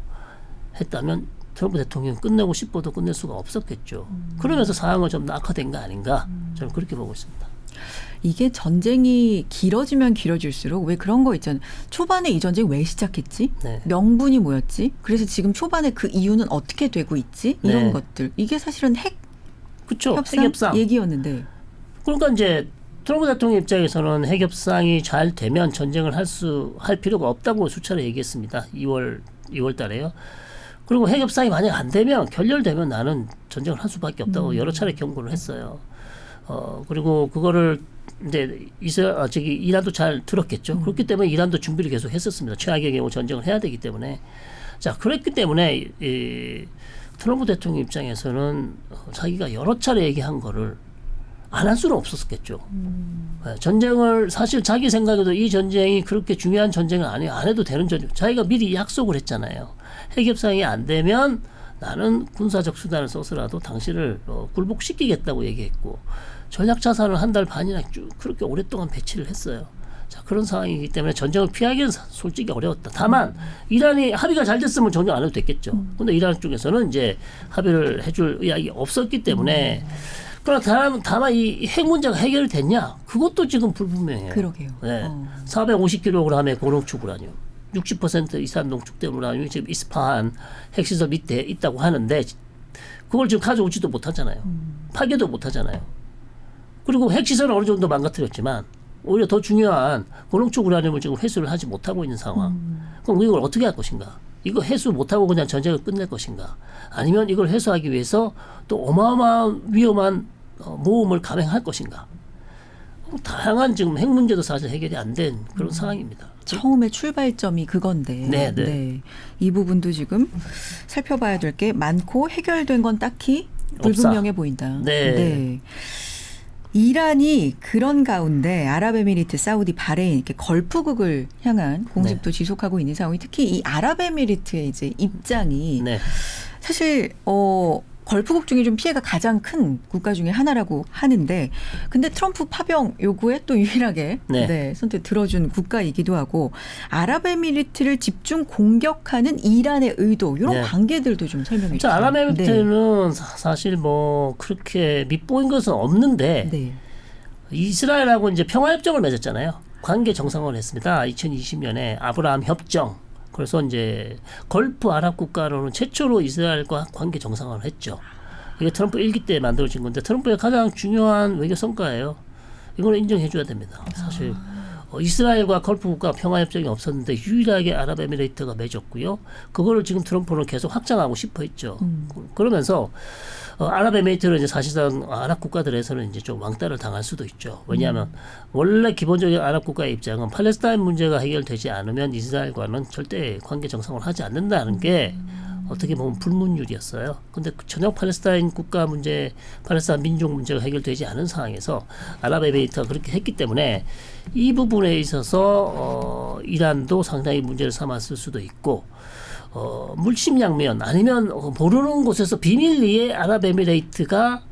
Speaker 2: 했다면 트럼프 대통령이 끝내고 싶어도 끝낼 수가 없었겠죠. 그러면서 상황은 좀 악화된 거 아닌가 저는 그렇게 보고 있습니다.
Speaker 1: 이게 전쟁이 길어지면 길어질수록 왜 그런 거 있잖아요. 초반에 이 전쟁 왜 시작했지?
Speaker 2: 네.
Speaker 1: 명분이 뭐였지? 그래서 지금 초반에 그 이유는 어떻게 되고 있지? 이런
Speaker 2: 네.
Speaker 1: 것들. 이게 사실은 핵
Speaker 2: 그렇죠.
Speaker 1: 협상
Speaker 2: 핵협상.
Speaker 1: 얘기였는데.
Speaker 2: 그러니까 이제 트럼프 대통령 입장에서는 핵협상이 잘 되면 전쟁을 할 필요가 없다고 수차례 얘기했습니다. 2월 달에요. 그리고 핵협상이 만약 안 되면 결렬되면 나는 전쟁을 할 수밖에 없다고 여러 차례 경고를 했어요. 그리고 그거를 이제 이란도 잘 들었겠죠. 그렇기 때문에 이란도 준비를 계속 했었습니다. 최악의 경우 전쟁을 해야 되기 때문에. 자, 그랬기 때문에 트럼프 대통령 입장에서는 자기가 여러 차례 얘기한 거를 안 할 수는 없었겠죠. 전쟁을 사실 자기 생각에도 이 전쟁이 그렇게 중요한 전쟁은 아니에요. 안 해도 되는 전쟁. 자기가 미리 약속을 했잖아요. 핵협상이 안 되면 나는 군사적 수단을 써서라도 당신을 굴복시키겠다고 얘기했고 전략 자산을 한 달 반이나 쭉 그렇게 오랫동안 배치를 했어요. 자, 그런 상황이기 때문에 전쟁을 피하기는 솔직히 어려웠다. 다만 이란이 합의가 잘 됐으면 전쟁 안 해도 됐겠죠. 근데 이란 쪽에서는 이제 합의를 해줄 의향이 없었기 때문에 그러나 다만 이 핵 문제가 해결됐냐? 그것도 지금 불분명해요.
Speaker 1: 그러게요.
Speaker 2: 네. 450kg의 고농축 우라늄, 60% 이상 농축된 우라늄이 지금 이스파한 핵시설 밑에 있다고 하는데 그걸 지금 가져오지도 못하잖아요. 파괴도 못하잖아요. 그리고 핵시설은 어느 정도 망가뜨렸지만 오히려 더 중요한 고농축 우라늄을 지금 회수를 하지 못하고 있는 상황. 그럼 이걸 어떻게 할 것인가? 이거 회수 못하고 그냥 전쟁을 끝낼 것인가? 아니면 이걸 회수하기 위해서 또 어마어마한 위험한 모험을 감행할 것인가? 다양한 지금 핵 문제도 사실 해결이 안 된 그런 상황입니다.
Speaker 1: 처음에 출발점이 그건데.
Speaker 2: 네.
Speaker 1: 이 부분도 지금 살펴봐야 될 게 많고 해결된 건 딱히 불분명해 보인다.
Speaker 2: 네.
Speaker 1: 이란이 그런 가운데 아랍에미리트, 사우디, 바레인 이렇게 걸프국을 향한 공습도 지속하고 있는 상황이 특히 이 아랍에미리트의 이제 입장이 사실 걸프국 중에 좀 피해가 가장 큰 국가 중에 하나라고 하는데 근데 트럼프 파병 요구에 또 유일하게 선택 들어준 국가이기도 하고 아랍에미리트를 집중 공격하는 이란의 의도 이런 관계들도 좀 설명해 주세요.
Speaker 2: 아랍에미리트는 사실 뭐 그렇게 밉보인 것은 없는데 이스라엘하고 이제 평화협정을 맺었잖아요. 관계 정상화를 했습니다. 2020년에 아브라함 협정. 그래서 이제 걸프 아랍 국가로는 최초로 이스라엘과 관계 정상화를 했죠. 이게 트럼프 1기 때 만들어진 건데 트럼프의 가장 중요한 외교 성과예요. 이걸 인정해 줘야 됩니다. 사실 이스라엘과 걸프 국가 평화협정이 없었는데 유일하게 아랍에미레이트가 맺었고요. 그거를 지금 트럼프는 계속 확장하고 싶어 했죠. 그러면서 아랍에미레이트는 이제 사실상 아랍 국가들에서는 이제 좀 왕따를 당할 수도 있죠. 왜냐하면 원래 기본적인 아랍 국가의 입장은 팔레스타인 문제가 해결되지 않으면 이스라엘과는 절대 관계 정상화를 하지 않는다는 게 어떻게 보면 불문율이었어요. 근데 전역 팔레스타인 국가 문제, 팔레스타인 민족 문제가 해결되지 않은 상황에서 아랍에미레이트가 그렇게 했기 때문에 이 부분에 있어서 이란도 상당히 문제를 삼았을 수도 있고 물심양면 아니면 모르는 곳에서 비밀리에 아랍에미레이트가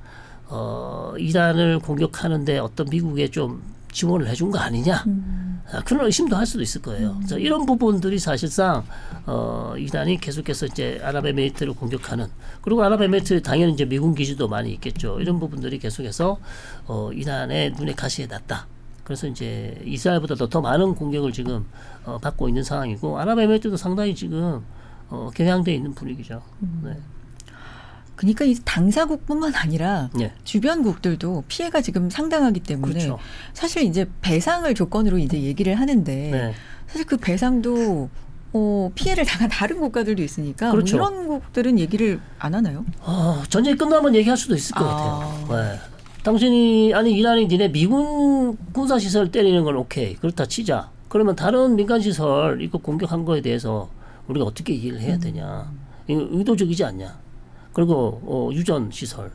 Speaker 2: 이란을 공격하는데 어떤 미국에 좀 지원을 해준 거 아니냐 그런 의심도 할 수도 있을 거예요. 그래서 이런 부분들이 사실상 이란이 계속해서 이제 아랍에미레이트를 공격하는 그리고 아랍에미레이트 당연히 이제 미군 기지도 많이 있겠죠. 이런 부분들이 계속해서 이란의 눈에 가시에 났다. 그래서 이제 이스라엘보다도 더 많은 공격을 지금 받고 있는 상황이고 아랍에미레이트도 상당히 지금 경향돼 있는 분위기죠.
Speaker 1: 그러니까 이 당사국뿐만 아니라
Speaker 2: 예.
Speaker 1: 주변국들도 피해가 지금 상당하기 때문에
Speaker 2: 그렇죠.
Speaker 1: 사실 이제 배상을 조건으로 이제 얘기를 하는데
Speaker 2: 네.
Speaker 1: 사실 그 배상도 피해를 당한 다른 국가들도 있으니까
Speaker 2: 그렇죠.
Speaker 1: 뭐 이런 국들은 얘기를 안 하나요?
Speaker 2: 전쟁이 끝나면 얘기할 수도 있을 것 같아요. 네. 당신이 아니 이란이 니네 미군 군사 시설 때리는 건 오케이 그렇다 치자. 그러면 다른 민간 시설 이거 공격한 거에 대해서 우리가 어떻게 이해를 해야 되냐? 이거 의도적이지 않냐? 그리고 유전 시설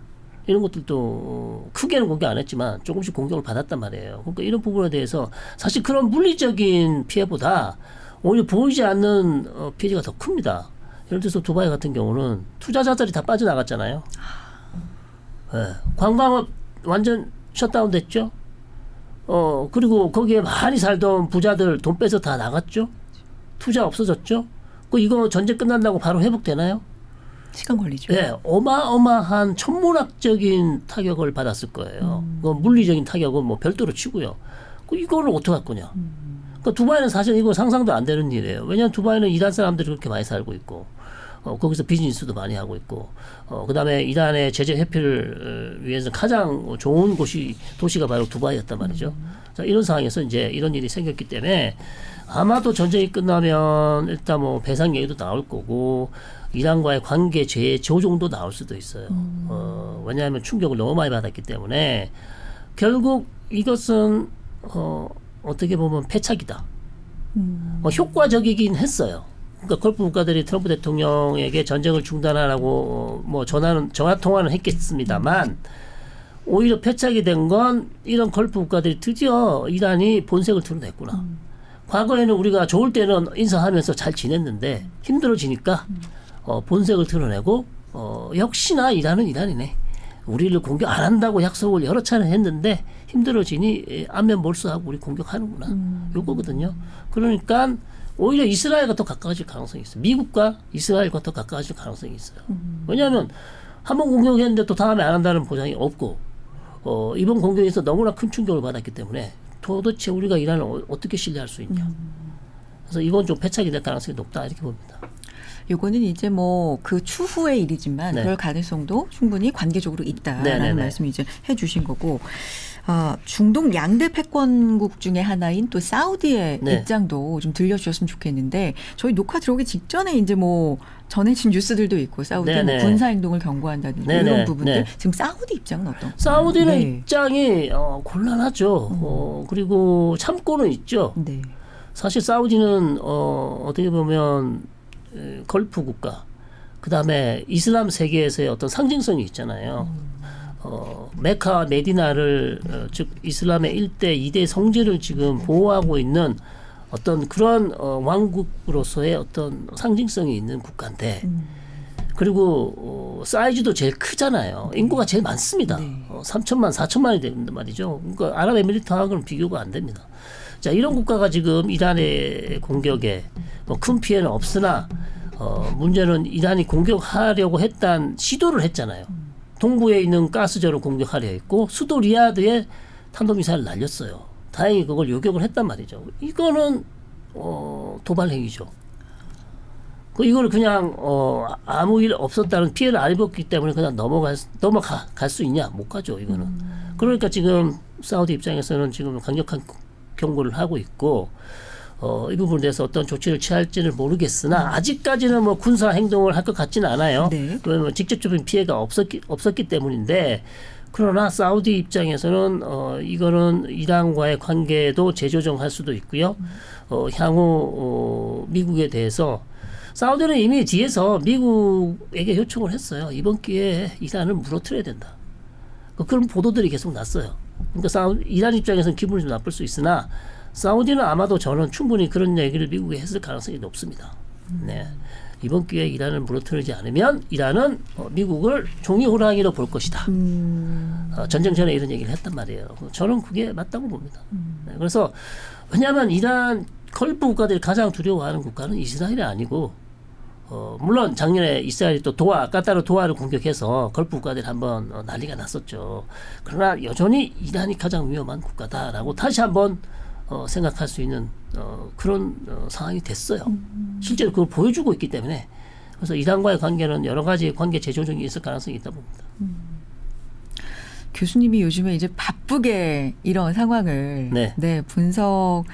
Speaker 2: 이런 것들도 크게는 공격 안 했지만 조금씩 공격을 받았단 말이에요. 그러니까 이런 부분에 대해서 사실 그런 물리적인 피해보다 오히려 보이지 않는 피해가 더 큽니다. 예를 들어서 두바이 같은 경우는 투자자들이 다 빠져나갔잖아요. 네. 관광업 완전 셧다운 됐죠. 그리고 거기에 많이 살던 부자들 돈 빼서 다 나갔죠. 투자 없어졌죠. 이거 전쟁 끝난다고 바로 회복되나요?
Speaker 1: 시간 걸리죠.
Speaker 2: 네, 어마어마한 천문학적인 타격을 받았을 거예요. 물리적인 타격은 뭐 별도로 치고요. 이거를 어떻게 할 거냐? 그러니까 두바이는 사실 이거 상상도 안 되는 일이에요. 왜냐하면 두바이는 이란 사람들이 그렇게 많이 살고 있고, 거기서 비즈니스도 많이 하고 있고, 그다음에 이란의 제재 회피를 위해서 가장 좋은 도시가 바로 두바이였단 말이죠. 자, 이런 상황에서 이제 이런 일이 생겼기 때문에 아마도 전쟁이 끝나면 일단 뭐 배상 얘기도 나올 거고, 이란과의 관계 재조정도 나올 수도 있어요. 왜냐하면 충격을 너무 많이 받았기 때문에 결국 이것은 어떻게 보면 패착이다. 효과적이긴 했어요. 그러니까 걸프 국가들이 트럼프 대통령에게 전쟁을 중단하라고 뭐 전화 통화는 했겠습니다만 오히려 패착이 된 건 이런 걸프 국가들이 드디어 이란이 본색을 드러냈구나. 과거에는 우리가 좋을 때는 인사하면서 잘 지냈는데 힘들어지니까 본색을 드러내고 역시나 이란은 이란이네. 우리를 공격 안 한다고 약속을 여러 차례 했는데 힘들어지니 안면 몰수하고 우리 공격하는구나. 요거거든요. 그러니까 오히려 이스라엘과 더 가까워질 가능성이 있어요. 미국과 이스라엘과 더 가까워질 가능성이 있어요. 왜냐하면 한 번 공격했는데 또 다음에 안 한다는 보장이 없고 이번 공격에서 너무나 큰 충격을 받았기 때문에 도대체 우리가 이란을 어떻게 신뢰할 수 있냐. 그래서 이건 좀 패착이 될 가능성이 높다 이렇게 봅니다.
Speaker 1: 요거는 이제 뭐 그 추후의 일이지만
Speaker 2: 네.
Speaker 1: 그럴 가능성도 충분히 관계적으로 있다라는
Speaker 2: 네네네.
Speaker 1: 말씀 이제 해주신 거고 중동 양대 패권국 중에 하나인 또 사우디의
Speaker 2: 네.
Speaker 1: 입장도 좀 들려주셨으면 좋겠는데 저희 녹화 들어오기 직전에 이제 뭐 전해진 뉴스들도 있고 사우디의 뭐
Speaker 2: 네네.
Speaker 1: 군사 행동을 경고한다든지
Speaker 2: 네네.
Speaker 1: 이런 부분들
Speaker 2: 네.
Speaker 1: 지금 사우디 입장은 어떤?
Speaker 2: 사우디는
Speaker 1: 네.
Speaker 2: 입장이 곤란하죠. 그리고 참고는 있죠.
Speaker 1: 네.
Speaker 2: 사실 사우디는 어떻게 보면 걸프 국가, 그 다음에 이슬람 세계에서의 어떤 상징성이 있잖아요. 메카 메디나를 즉 이슬람의 1대 2대 성지를 지금 보호하고 있는 어떤 그런 왕국으로서의 어떤 상징성이 있는 국가인데 그리고 사이즈도 제일 크잖아요. 인구가 제일 많습니다.
Speaker 1: 네.
Speaker 2: 3천만, 4천만이 되는데 말이죠. 그러니까 아랍에미리트하고는 비교가 안 됩니다. 자, 이런 국가가 지금 이란의 공격에 뭐 큰 피해는 없으나 문제는 이란이 공격하려고 했던 시도를 했잖아요. 동부에 있는 가스저를 공격하려 했고 수도 리야드에 탄도미사일을 날렸어요. 다행히 그걸 요격을 했단 말이죠. 이거는 도발 행위죠. 이걸 그냥 아무 일 없었다는 피해를 안 입었기 때문에 그냥 넘어갈 수 있냐? 못 가죠. 이거는. 그러니까 지금 사우디 입장에서는 지금 강력한 경고를 하고 있고 이 부분에 대해서 어떤 조치를 취할지는 모르겠으나 아직까지는 뭐 군사 행동을 할 것 같지는 않아요.
Speaker 1: 네.
Speaker 2: 왜냐하면 직접적인 피해가 없었기 때문인데 그러나 사우디 입장에서는 이거는 이란과의 관계도 재조정할 수도 있고요. 향후 미국에 대해서 사우디는 이미 뒤에서 미국에게 요청을 했어요. 이번 기회에 이란을 무너뜨려야 된다. 그런 보도들이 계속 났어요. 그러니까 이란 입장에서는 기분이 좀 나쁠 수 있으나 사우디는 아마도 저는 충분히 그런 얘기를 미국에 했을 가능성이 높습니다. 네. 이번 기회에 이란을 무너뜨리지 않으면 이란은 미국을 종이 호랑이로 볼 것이다. 전쟁 전에 이런 얘기를 했단 말이에요. 저는 그게 맞다고 봅니다. 네. 그래서 왜냐하면 이란 걸프 국가들이 가장 두려워하는 국가는 이스라엘이 아니고 물론 작년에 이스라엘이 또 까타르 도하를 공격해서 걸프 국가들이 한번 난리가 났었죠. 그러나 여전히 이란이 가장 위험한 국가다라고 다시 한번 생각할 수 있는 그런 상황이 됐어요. 실제로 그걸 보여주고 있기 때문에 그래서 이란과의 관계는 여러 가지 관계 재조정이 있을 가능성이 있다 봅니다.
Speaker 1: 교수님이 요즘에 이제 바쁘게 이런 상황을
Speaker 2: 네.
Speaker 1: 분석하시고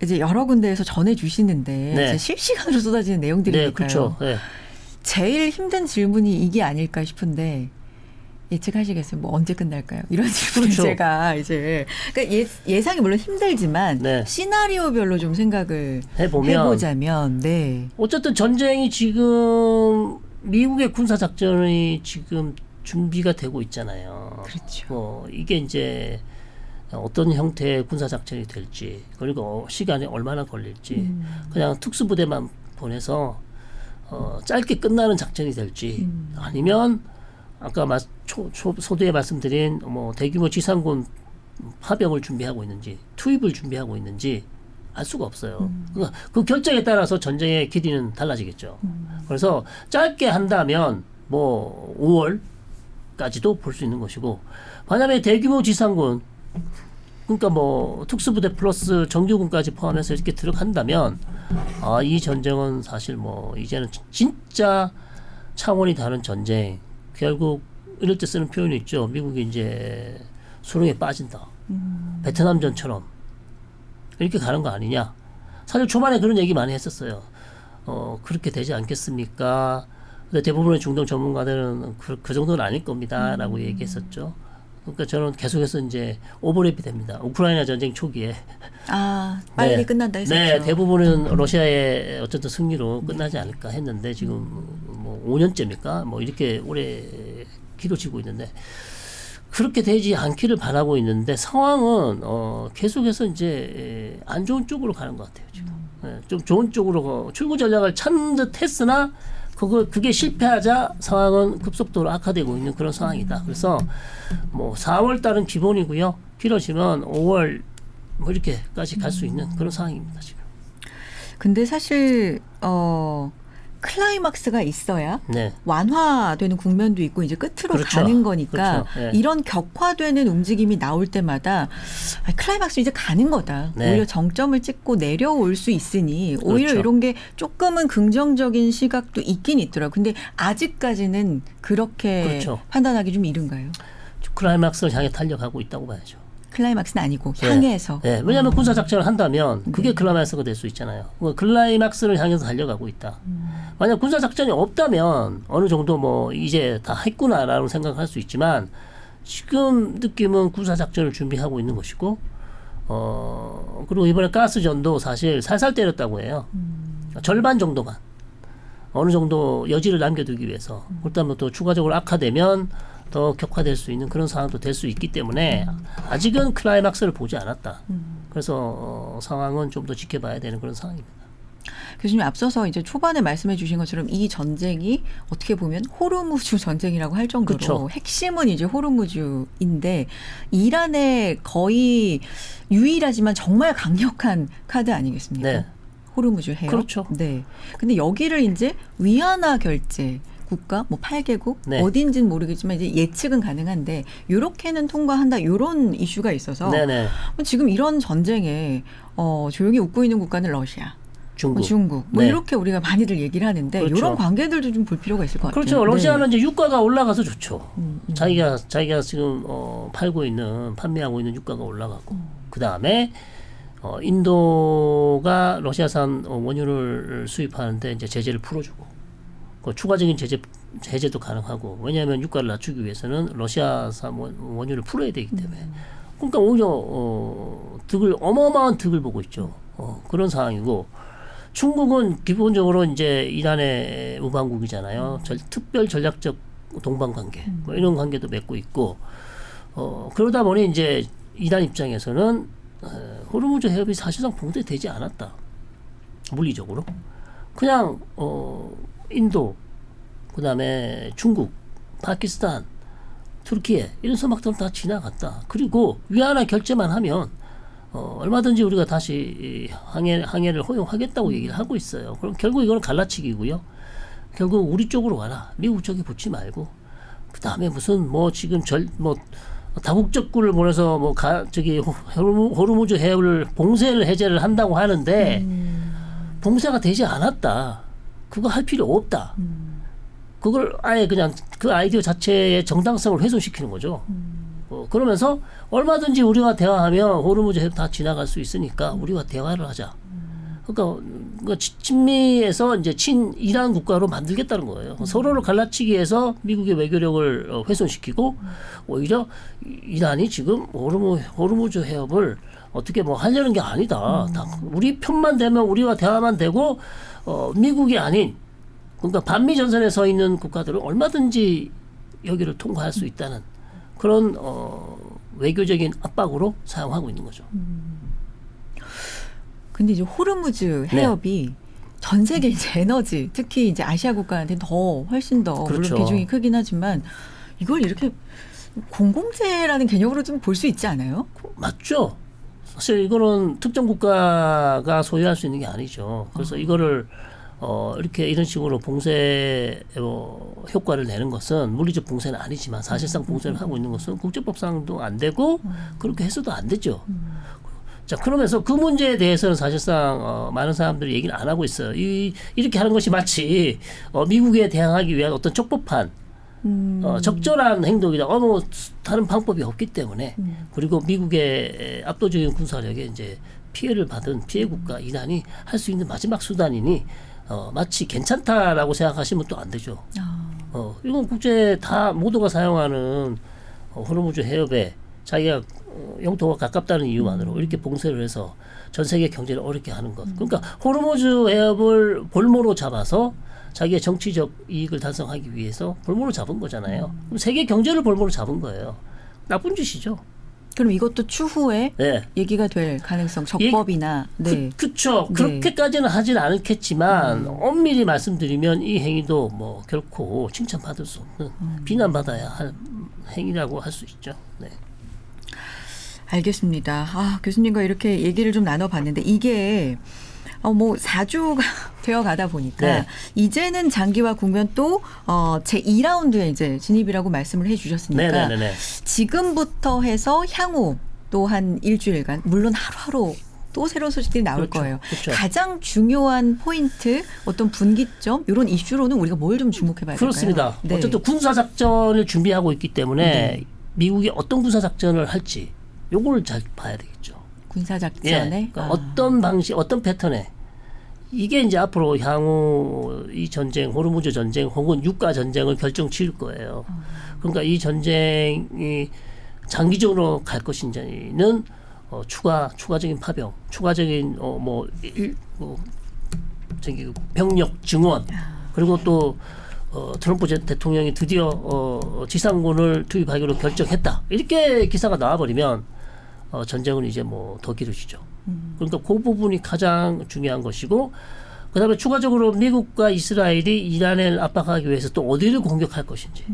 Speaker 1: 이제 여러 군데에서 전해주시는데
Speaker 2: 네.
Speaker 1: 이제 실시간으로 쏟아지는 내용들이니까요.
Speaker 2: 네, 그렇죠. 네.
Speaker 1: 제일 힘든 질문이 이게 아닐까 싶은데 예측하시겠어요? 뭐 언제 끝날까요? 이런 질문을
Speaker 2: 그렇죠.
Speaker 1: 제가 이제 그러니까 예상이 물론 힘들지만
Speaker 2: 네.
Speaker 1: 시나리오별로 좀 생각을
Speaker 2: 해보면
Speaker 1: 해보자면 네.
Speaker 2: 어쨌든 전쟁이 지금 미국의 군사 작전이 지금 준비가 되고 있잖아요.
Speaker 1: 그렇죠.
Speaker 2: 이게 이제 어떤 형태의 군사 작전이 될지 그리고 시간이 얼마나 걸릴지 그냥 특수부대만 보내서 짧게 끝나는 작전이 될지 아니면 아까 소두에 말씀드린 뭐 대규모 지상군 파병을 준비하고 있는지 투입을 준비하고 있는지 알 수가 없어요. 그러니까 그 결정에 따라서 전쟁의 길이는 달라지겠죠. 그래서 짧게 한다면 뭐 5월까지도 볼 수 있는 것이고 만약에 대규모 지상군 그러니까 뭐 특수부대 플러스 정규군까지 포함해서 이렇게 들어간다면 이 전쟁은 사실 뭐 이제는 진짜 차원이 다른 전쟁. 결국 이럴 때 쓰는 표현이 있죠. 미국이 이제 수렁에 빠진다. 베트남전처럼 이렇게 가는 거 아니냐. 사실 초반에 그런 얘기 많이 했었어요. 그렇게 되지 않겠습니까? 근데 대부분의 중동 전문가들은 그 정도는 아닐 겁니다라고 얘기했었죠. 그러니까 저는 계속해서 이제 오버랩이 됩니다. 우크라이나 전쟁 초기에
Speaker 1: 빨리
Speaker 2: 네.
Speaker 1: 끝난다 했었죠.
Speaker 2: 네, 대부분은 러시아의 어쨌든 승리로 끝나지 않을까 했는데 지금 뭐 5년째입니까? 뭐 이렇게 오래 기로지고 있는데 그렇게 되지 않기를 바라고 있는데 상황은 계속해서 이제 안 좋은 쪽으로 가는 것 같아요. 지금 좀 좋은 쪽으로 출구 전략을 찾는 듯 했으나 그게 실패하자 상황은 급속도로 악화되고 있는 그런 상황이다. 그래서 뭐 4월 달은 기본이고요. 길어지면 5월 뭐 이렇게까지 갈 수 있는 그런 상황입니다. 지금.
Speaker 1: 근데 사실 클라이막스가 있어야
Speaker 2: 네.
Speaker 1: 완화되는 국면도 있고 이제 끝으로
Speaker 2: 그렇죠.
Speaker 1: 가는 거니까
Speaker 2: 그렇죠. 네.
Speaker 1: 이런 격화되는 움직임이 나올 때마다 클라이막스 이제 가는 거다.
Speaker 2: 네.
Speaker 1: 오히려 정점을 찍고 내려올 수 있으니 오히려
Speaker 2: 그렇죠.
Speaker 1: 이런 게 조금은 긍정적인 시각도 있긴 있더라고요. 근데 아직까지는 그렇게
Speaker 2: 그렇죠.
Speaker 1: 판단하기 좀 이른가요?
Speaker 2: 클라이막스를 향해 달려가고 있다고 봐야죠.
Speaker 1: 클라이막스는 아니고
Speaker 2: 네.
Speaker 1: 향해서.
Speaker 2: 네. 왜냐하면 군사 작전을 한다면 그게 클라이막스가 될 수 있잖아요. 클라이막스를 향해서 달려가고 있다. 만약 군사 작전이 없다면 어느 정도 뭐 이제 다 했구나라는 생각을 할 수 있지만 지금 느낌은 군사 작전을 준비하고 있는 것이고 그리고 이번에 가스전도 사실 살살 때렸다고 해요. 절반 정도만 어느 정도 여지를 남겨두기 위해서 그렇다면 또 추가적으로 악화되면 더 격화될 수 있는 그런 상황도 될 수 있기 때문에 아직은 클라이막스를 보지 않았다. 그래서 상황은 좀 더 지켜봐야 되는 그런 상황입니다.
Speaker 1: 교수님 앞서서 이제 초반에 말씀해 주신 것처럼 이 전쟁이 어떻게 보면 호르무즈 전쟁이라고 할 정도로
Speaker 2: 그쵸.
Speaker 1: 핵심은 이제 호르무즈인데 이란의 거의 유일하지만 정말 강력한 카드 아니겠습니까?
Speaker 2: 네.
Speaker 1: 호르무즈 해역.
Speaker 2: 그렇죠.
Speaker 1: 네. 근데 여기를 이제 위안화 결제 국가 뭐 8개국
Speaker 2: 네.
Speaker 1: 어딘지는 모르겠지만 이제 예측은 가능한데 요렇게는 통과한다 이런 이슈가 있어서
Speaker 2: 네네.
Speaker 1: 지금 이런 전쟁에 조용히 웃고 있는 국가는 러시아, 중국 뭐
Speaker 2: 네.
Speaker 1: 이렇게 우리가 많이들 얘기를 하는데
Speaker 2: 그렇죠.
Speaker 1: 이런 관계들도 좀 볼 필요가 있을 것 같아요.
Speaker 2: 그렇죠. 러시아는
Speaker 1: 네.
Speaker 2: 이제 유가가 올라가서 좋죠. 자기가 지금 판매하고 있는 유가가 올라가고 그 다음에 인도가 러시아산 원유를 수입하는데 이제 제재를 풀어주고 그 추가적인 제재도 가능하고 왜냐하면 유가를 낮추기 위해서는 러시아산 원유를 풀어야 되기 때문에 그러니까 오히려 어마어마한 득을 보고 있죠. 그런 상황이고 중국은 기본적으로 이제 이란의 우방국이잖아요. 특별 전략적 동반 관계 뭐 이런 관계도 맺고 있고 그러다 보니 이제 이란 입장에서는 호르무즈 해협이 사실상 봉쇄되지 않았다. 물리적으로 그냥 인도 그다음에 중국, 파키스탄, 투르키예 이런 서막들은 다 지나갔다. 그리고 위안화 결제만 하면 얼마든지 우리가 다시 항해를 허용하겠다고 얘기를 하고 있어요. 그럼 결국 이거는 갈라치기고요. 결국 우리 쪽으로 와라. 미국 쪽에 붙지 말고 그 다음에 무슨 뭐 지금 다국적 굴을 보내서 호르무즈 해협을 해제를 한다고 하는데 봉쇄가 되지 않았다. 그거 할 필요 없다. 그걸 아예 그냥 그 아이디어 자체의 정당성을 훼손시키는 거죠. 그러면서 얼마든지 우리와 대화하면 호르무즈 해협 다 지나갈 수 있으니까 우리와 대화를 하자. 그러니까 친미에서 이제 친이란 국가로 만들겠다는 거예요. 서로를 갈라치기 위해서 미국의 외교력을 훼손시키고 오히려 이란이 지금 호르무즈 해협을 어떻게 뭐 하려는 게 아니다. 다 우리 편만 되면 우리와 대화만 되고 미국이 아닌 그러니까 반미 전선에 서 있는 국가들은 얼마든지 여기를 통과할 수 있다는 그런 외교적인 압박으로 사용하고 있는 거죠.
Speaker 1: 근데 이제 호르무즈 해협이 전 세계 이제 에너지, 특히 이제 아시아 국가한테 더 훨씬 더
Speaker 2: 그렇죠.
Speaker 1: 물론 비중이 크긴 하지만 이걸 이렇게 공공재라는 개념으로 좀 볼 수 있지 않아요?
Speaker 2: 맞죠. 사실 이거는 특정 국가가 소유할 수 있는 게 아니죠. 그래서 이거를 이렇게 이런 식으로 봉쇄 효과를 내는 것은 물리적 봉쇄는 아니지만 사실상 봉쇄를 하고 있는 것은 국제법상도 안 되고 그렇게 해서도 안 되죠. 자, 그러면서 그 문제에 대해서는 사실상 많은 사람들이 얘기를 안 하고 있어요. 이렇게 하는 것이 마치 미국에 대항하기 위한 어떤 적법한 적절한 행동이다. 뭐 다른 방법이 없기 때문에 그리고 미국의 압도적인 군사력에 이제 피해를 받은 피해 국가 이란이 할 수 있는 마지막 수단이니 마치 괜찮다라고 생각하시면 또 안 되죠. 이건 국제 다 모두가 사용하는 호르무즈 해협에 자기가 영토가 가깝다는 이유만으로 이렇게 봉쇄를 해서 전 세계 경제를 어렵게 하는 것. 그러니까 호르무즈 해협을 볼모로 잡아서 자기의 정치적 이익을 달성하기 위해서 볼모로 잡은 거잖아요. 그럼 세계 경제를 볼모로 잡은 거예요. 나쁜 짓이죠.
Speaker 1: 그럼 이것도 추후에
Speaker 2: 네.
Speaker 1: 얘기가 될 가능성, 적법이나
Speaker 2: 그렇죠. 그렇게까지는 하진 않겠지만 엄밀히 말씀드리면 이 행위도 뭐 결코 칭찬받을 수 없는 비난받아야 할 행위라고 할 수 있죠. 네.
Speaker 1: 알겠습니다. 교수님과 이렇게 얘기를 좀 나눠봤는데 이게 뭐 4주가 되어 가다 보니까
Speaker 2: 네.
Speaker 1: 이제는 장기화 국면 또 제 2라운드에 이제 진입이라고 말씀을 해주셨으니까
Speaker 2: 네네네.
Speaker 1: 지금부터 해서 향후 또 한 일주일간 물론 하루하루 또 새로운 소식들이 나올
Speaker 2: 그렇죠.
Speaker 1: 거예요.
Speaker 2: 그렇죠.
Speaker 1: 가장 중요한 포인트 어떤 분기점 이런 이슈로는 우리가 뭘 좀 주목해봐야 될까요?
Speaker 2: 그렇습니다.
Speaker 1: 네.
Speaker 2: 어쨌든 군사작전을 준비하고 있기 때문에
Speaker 1: 네.
Speaker 2: 미국이 어떤 군사작전을 할지 요걸 잘 봐야 되겠죠.
Speaker 1: 군사작전에
Speaker 2: 그러니까 어떤 방식, 어떤 패턴에 이게 이제 앞으로 향후 이 전쟁, 호르무즈 전쟁 혹은 유가 전쟁을 결정 지을 거예요. 그러니까 이 전쟁이 장기적으로 갈 것인지는 추가적인 파병, 추가적인 저기 병력 증원 그리고 또 트럼프 대통령이 드디어 지상군을 투입하기로 결정했다. 이렇게 기사가 나와버리면 전쟁은 이제 뭐 더 길어지죠. 그러니까 그 부분이 가장 중요한 것이고 그다음에 추가적으로 미국과 이스라엘이 이란을 압박하기 위해서 또 어디를 공격할 것인지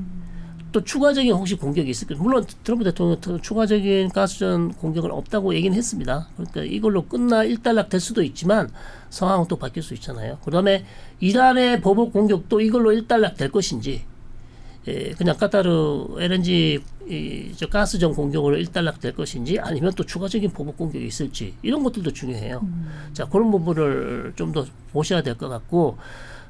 Speaker 2: 또 추가적인 혹시 공격이 있을 까 물론 트럼프 대통령 추가적인 가스전 공격은 없다고 얘기는 했습니다. 그러니까 이걸로 일단락 될 수도 있지만 상황은 또 바뀔 수 있잖아요. 그다음에 이란의 보복 공격도 이걸로 일단락 될 것인지 그냥 카타르 LNG 저 가스전 공격으로 일단락 될 것인지 아니면 또 추가적인 보복 공격이 있을지 이런 것들도 중요해요. 자, 그런 부분을 좀 더 보셔야 될 것 같고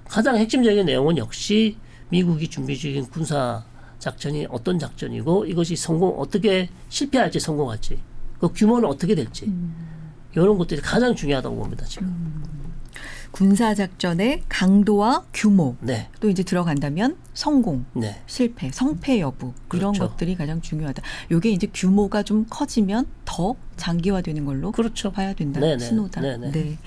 Speaker 2: 가장 핵심적인 내용은 역시 미국이 준비 중인 군사 작전이 어떤 작전이고 이것이 어떻게 실패할지 성공할지 그 규모는 어떻게 될지 이런 것들이 가장 중요하다고 봅니다. 지금.
Speaker 1: 군사작전의 강도와 규모
Speaker 2: 네.
Speaker 1: 또 이제 들어간다면 성공,
Speaker 2: 네.
Speaker 1: 실패, 성패 여부 이런
Speaker 2: 그렇죠.
Speaker 1: 것들이 가장 중요하다. 이게 이제 규모가 좀 커지면 더 장기화되는 걸로
Speaker 2: 그렇죠.
Speaker 1: 봐야 된다.
Speaker 2: 네네.
Speaker 1: 신호다.
Speaker 2: 네네.
Speaker 1: 네,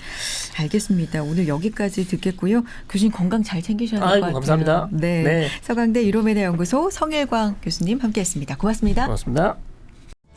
Speaker 1: 알겠습니다. 오늘 여기까지 듣겠고요. 교수님 건강 잘 챙기셔야 될 것 같아요.
Speaker 2: 감사합니다.
Speaker 1: 네.
Speaker 2: 네.
Speaker 1: 서강대 이로메데 연구소 성일광 교수님 함께했습니다. 고맙습니다.
Speaker 2: 고맙습니다.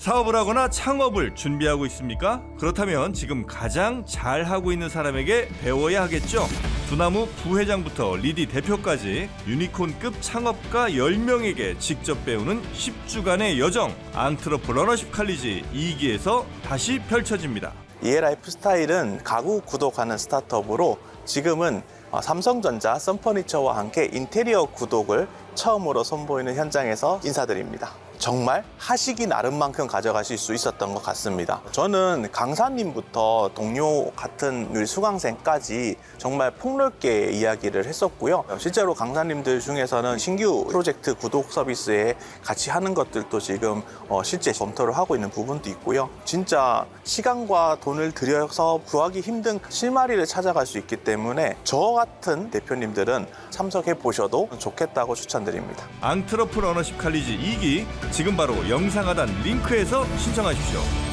Speaker 3: 사업을 하거나 창업을 준비하고 있습니까? 그렇다면 지금 가장 잘하고 있는 사람에게 배워야 하겠죠. 두나무 부회장부터 리디 대표까지 유니콘급 창업가 10명에게 직접 배우는 10주간의 여정 앙트러프러너십 칼리지 2기에서 다시 펼쳐집니다.
Speaker 4: 이에라이프 스타일은 가구 구독하는 스타트업으로 지금은 삼성전자, 썬퍼니처와 함께 인테리어 구독을 처음으로 선보이는 현장에서 인사드립니다. 정말 하시기 나름만큼 가져가실 수 있었던 것 같습니다. 저는 강사님부터 동료 같은 우리 수강생까지 정말 폭넓게 이야기를 했었고요. 실제로 강사님들 중에서는 신규 프로젝트 구독 서비스에 같이 하는 것들도 지금 실제 검토를 하고 있는 부분도 있고요. 진짜 시간과 돈을 들여서 구하기 힘든 실마리를 찾아갈 수 있기 때문에 저 같은 대표님들은 참석해 보셔도 좋겠다고 추천드립니다.
Speaker 3: 앙트러프너너십 칼리지 2기 지금 바로 영상 하단 링크에서 신청하십시오.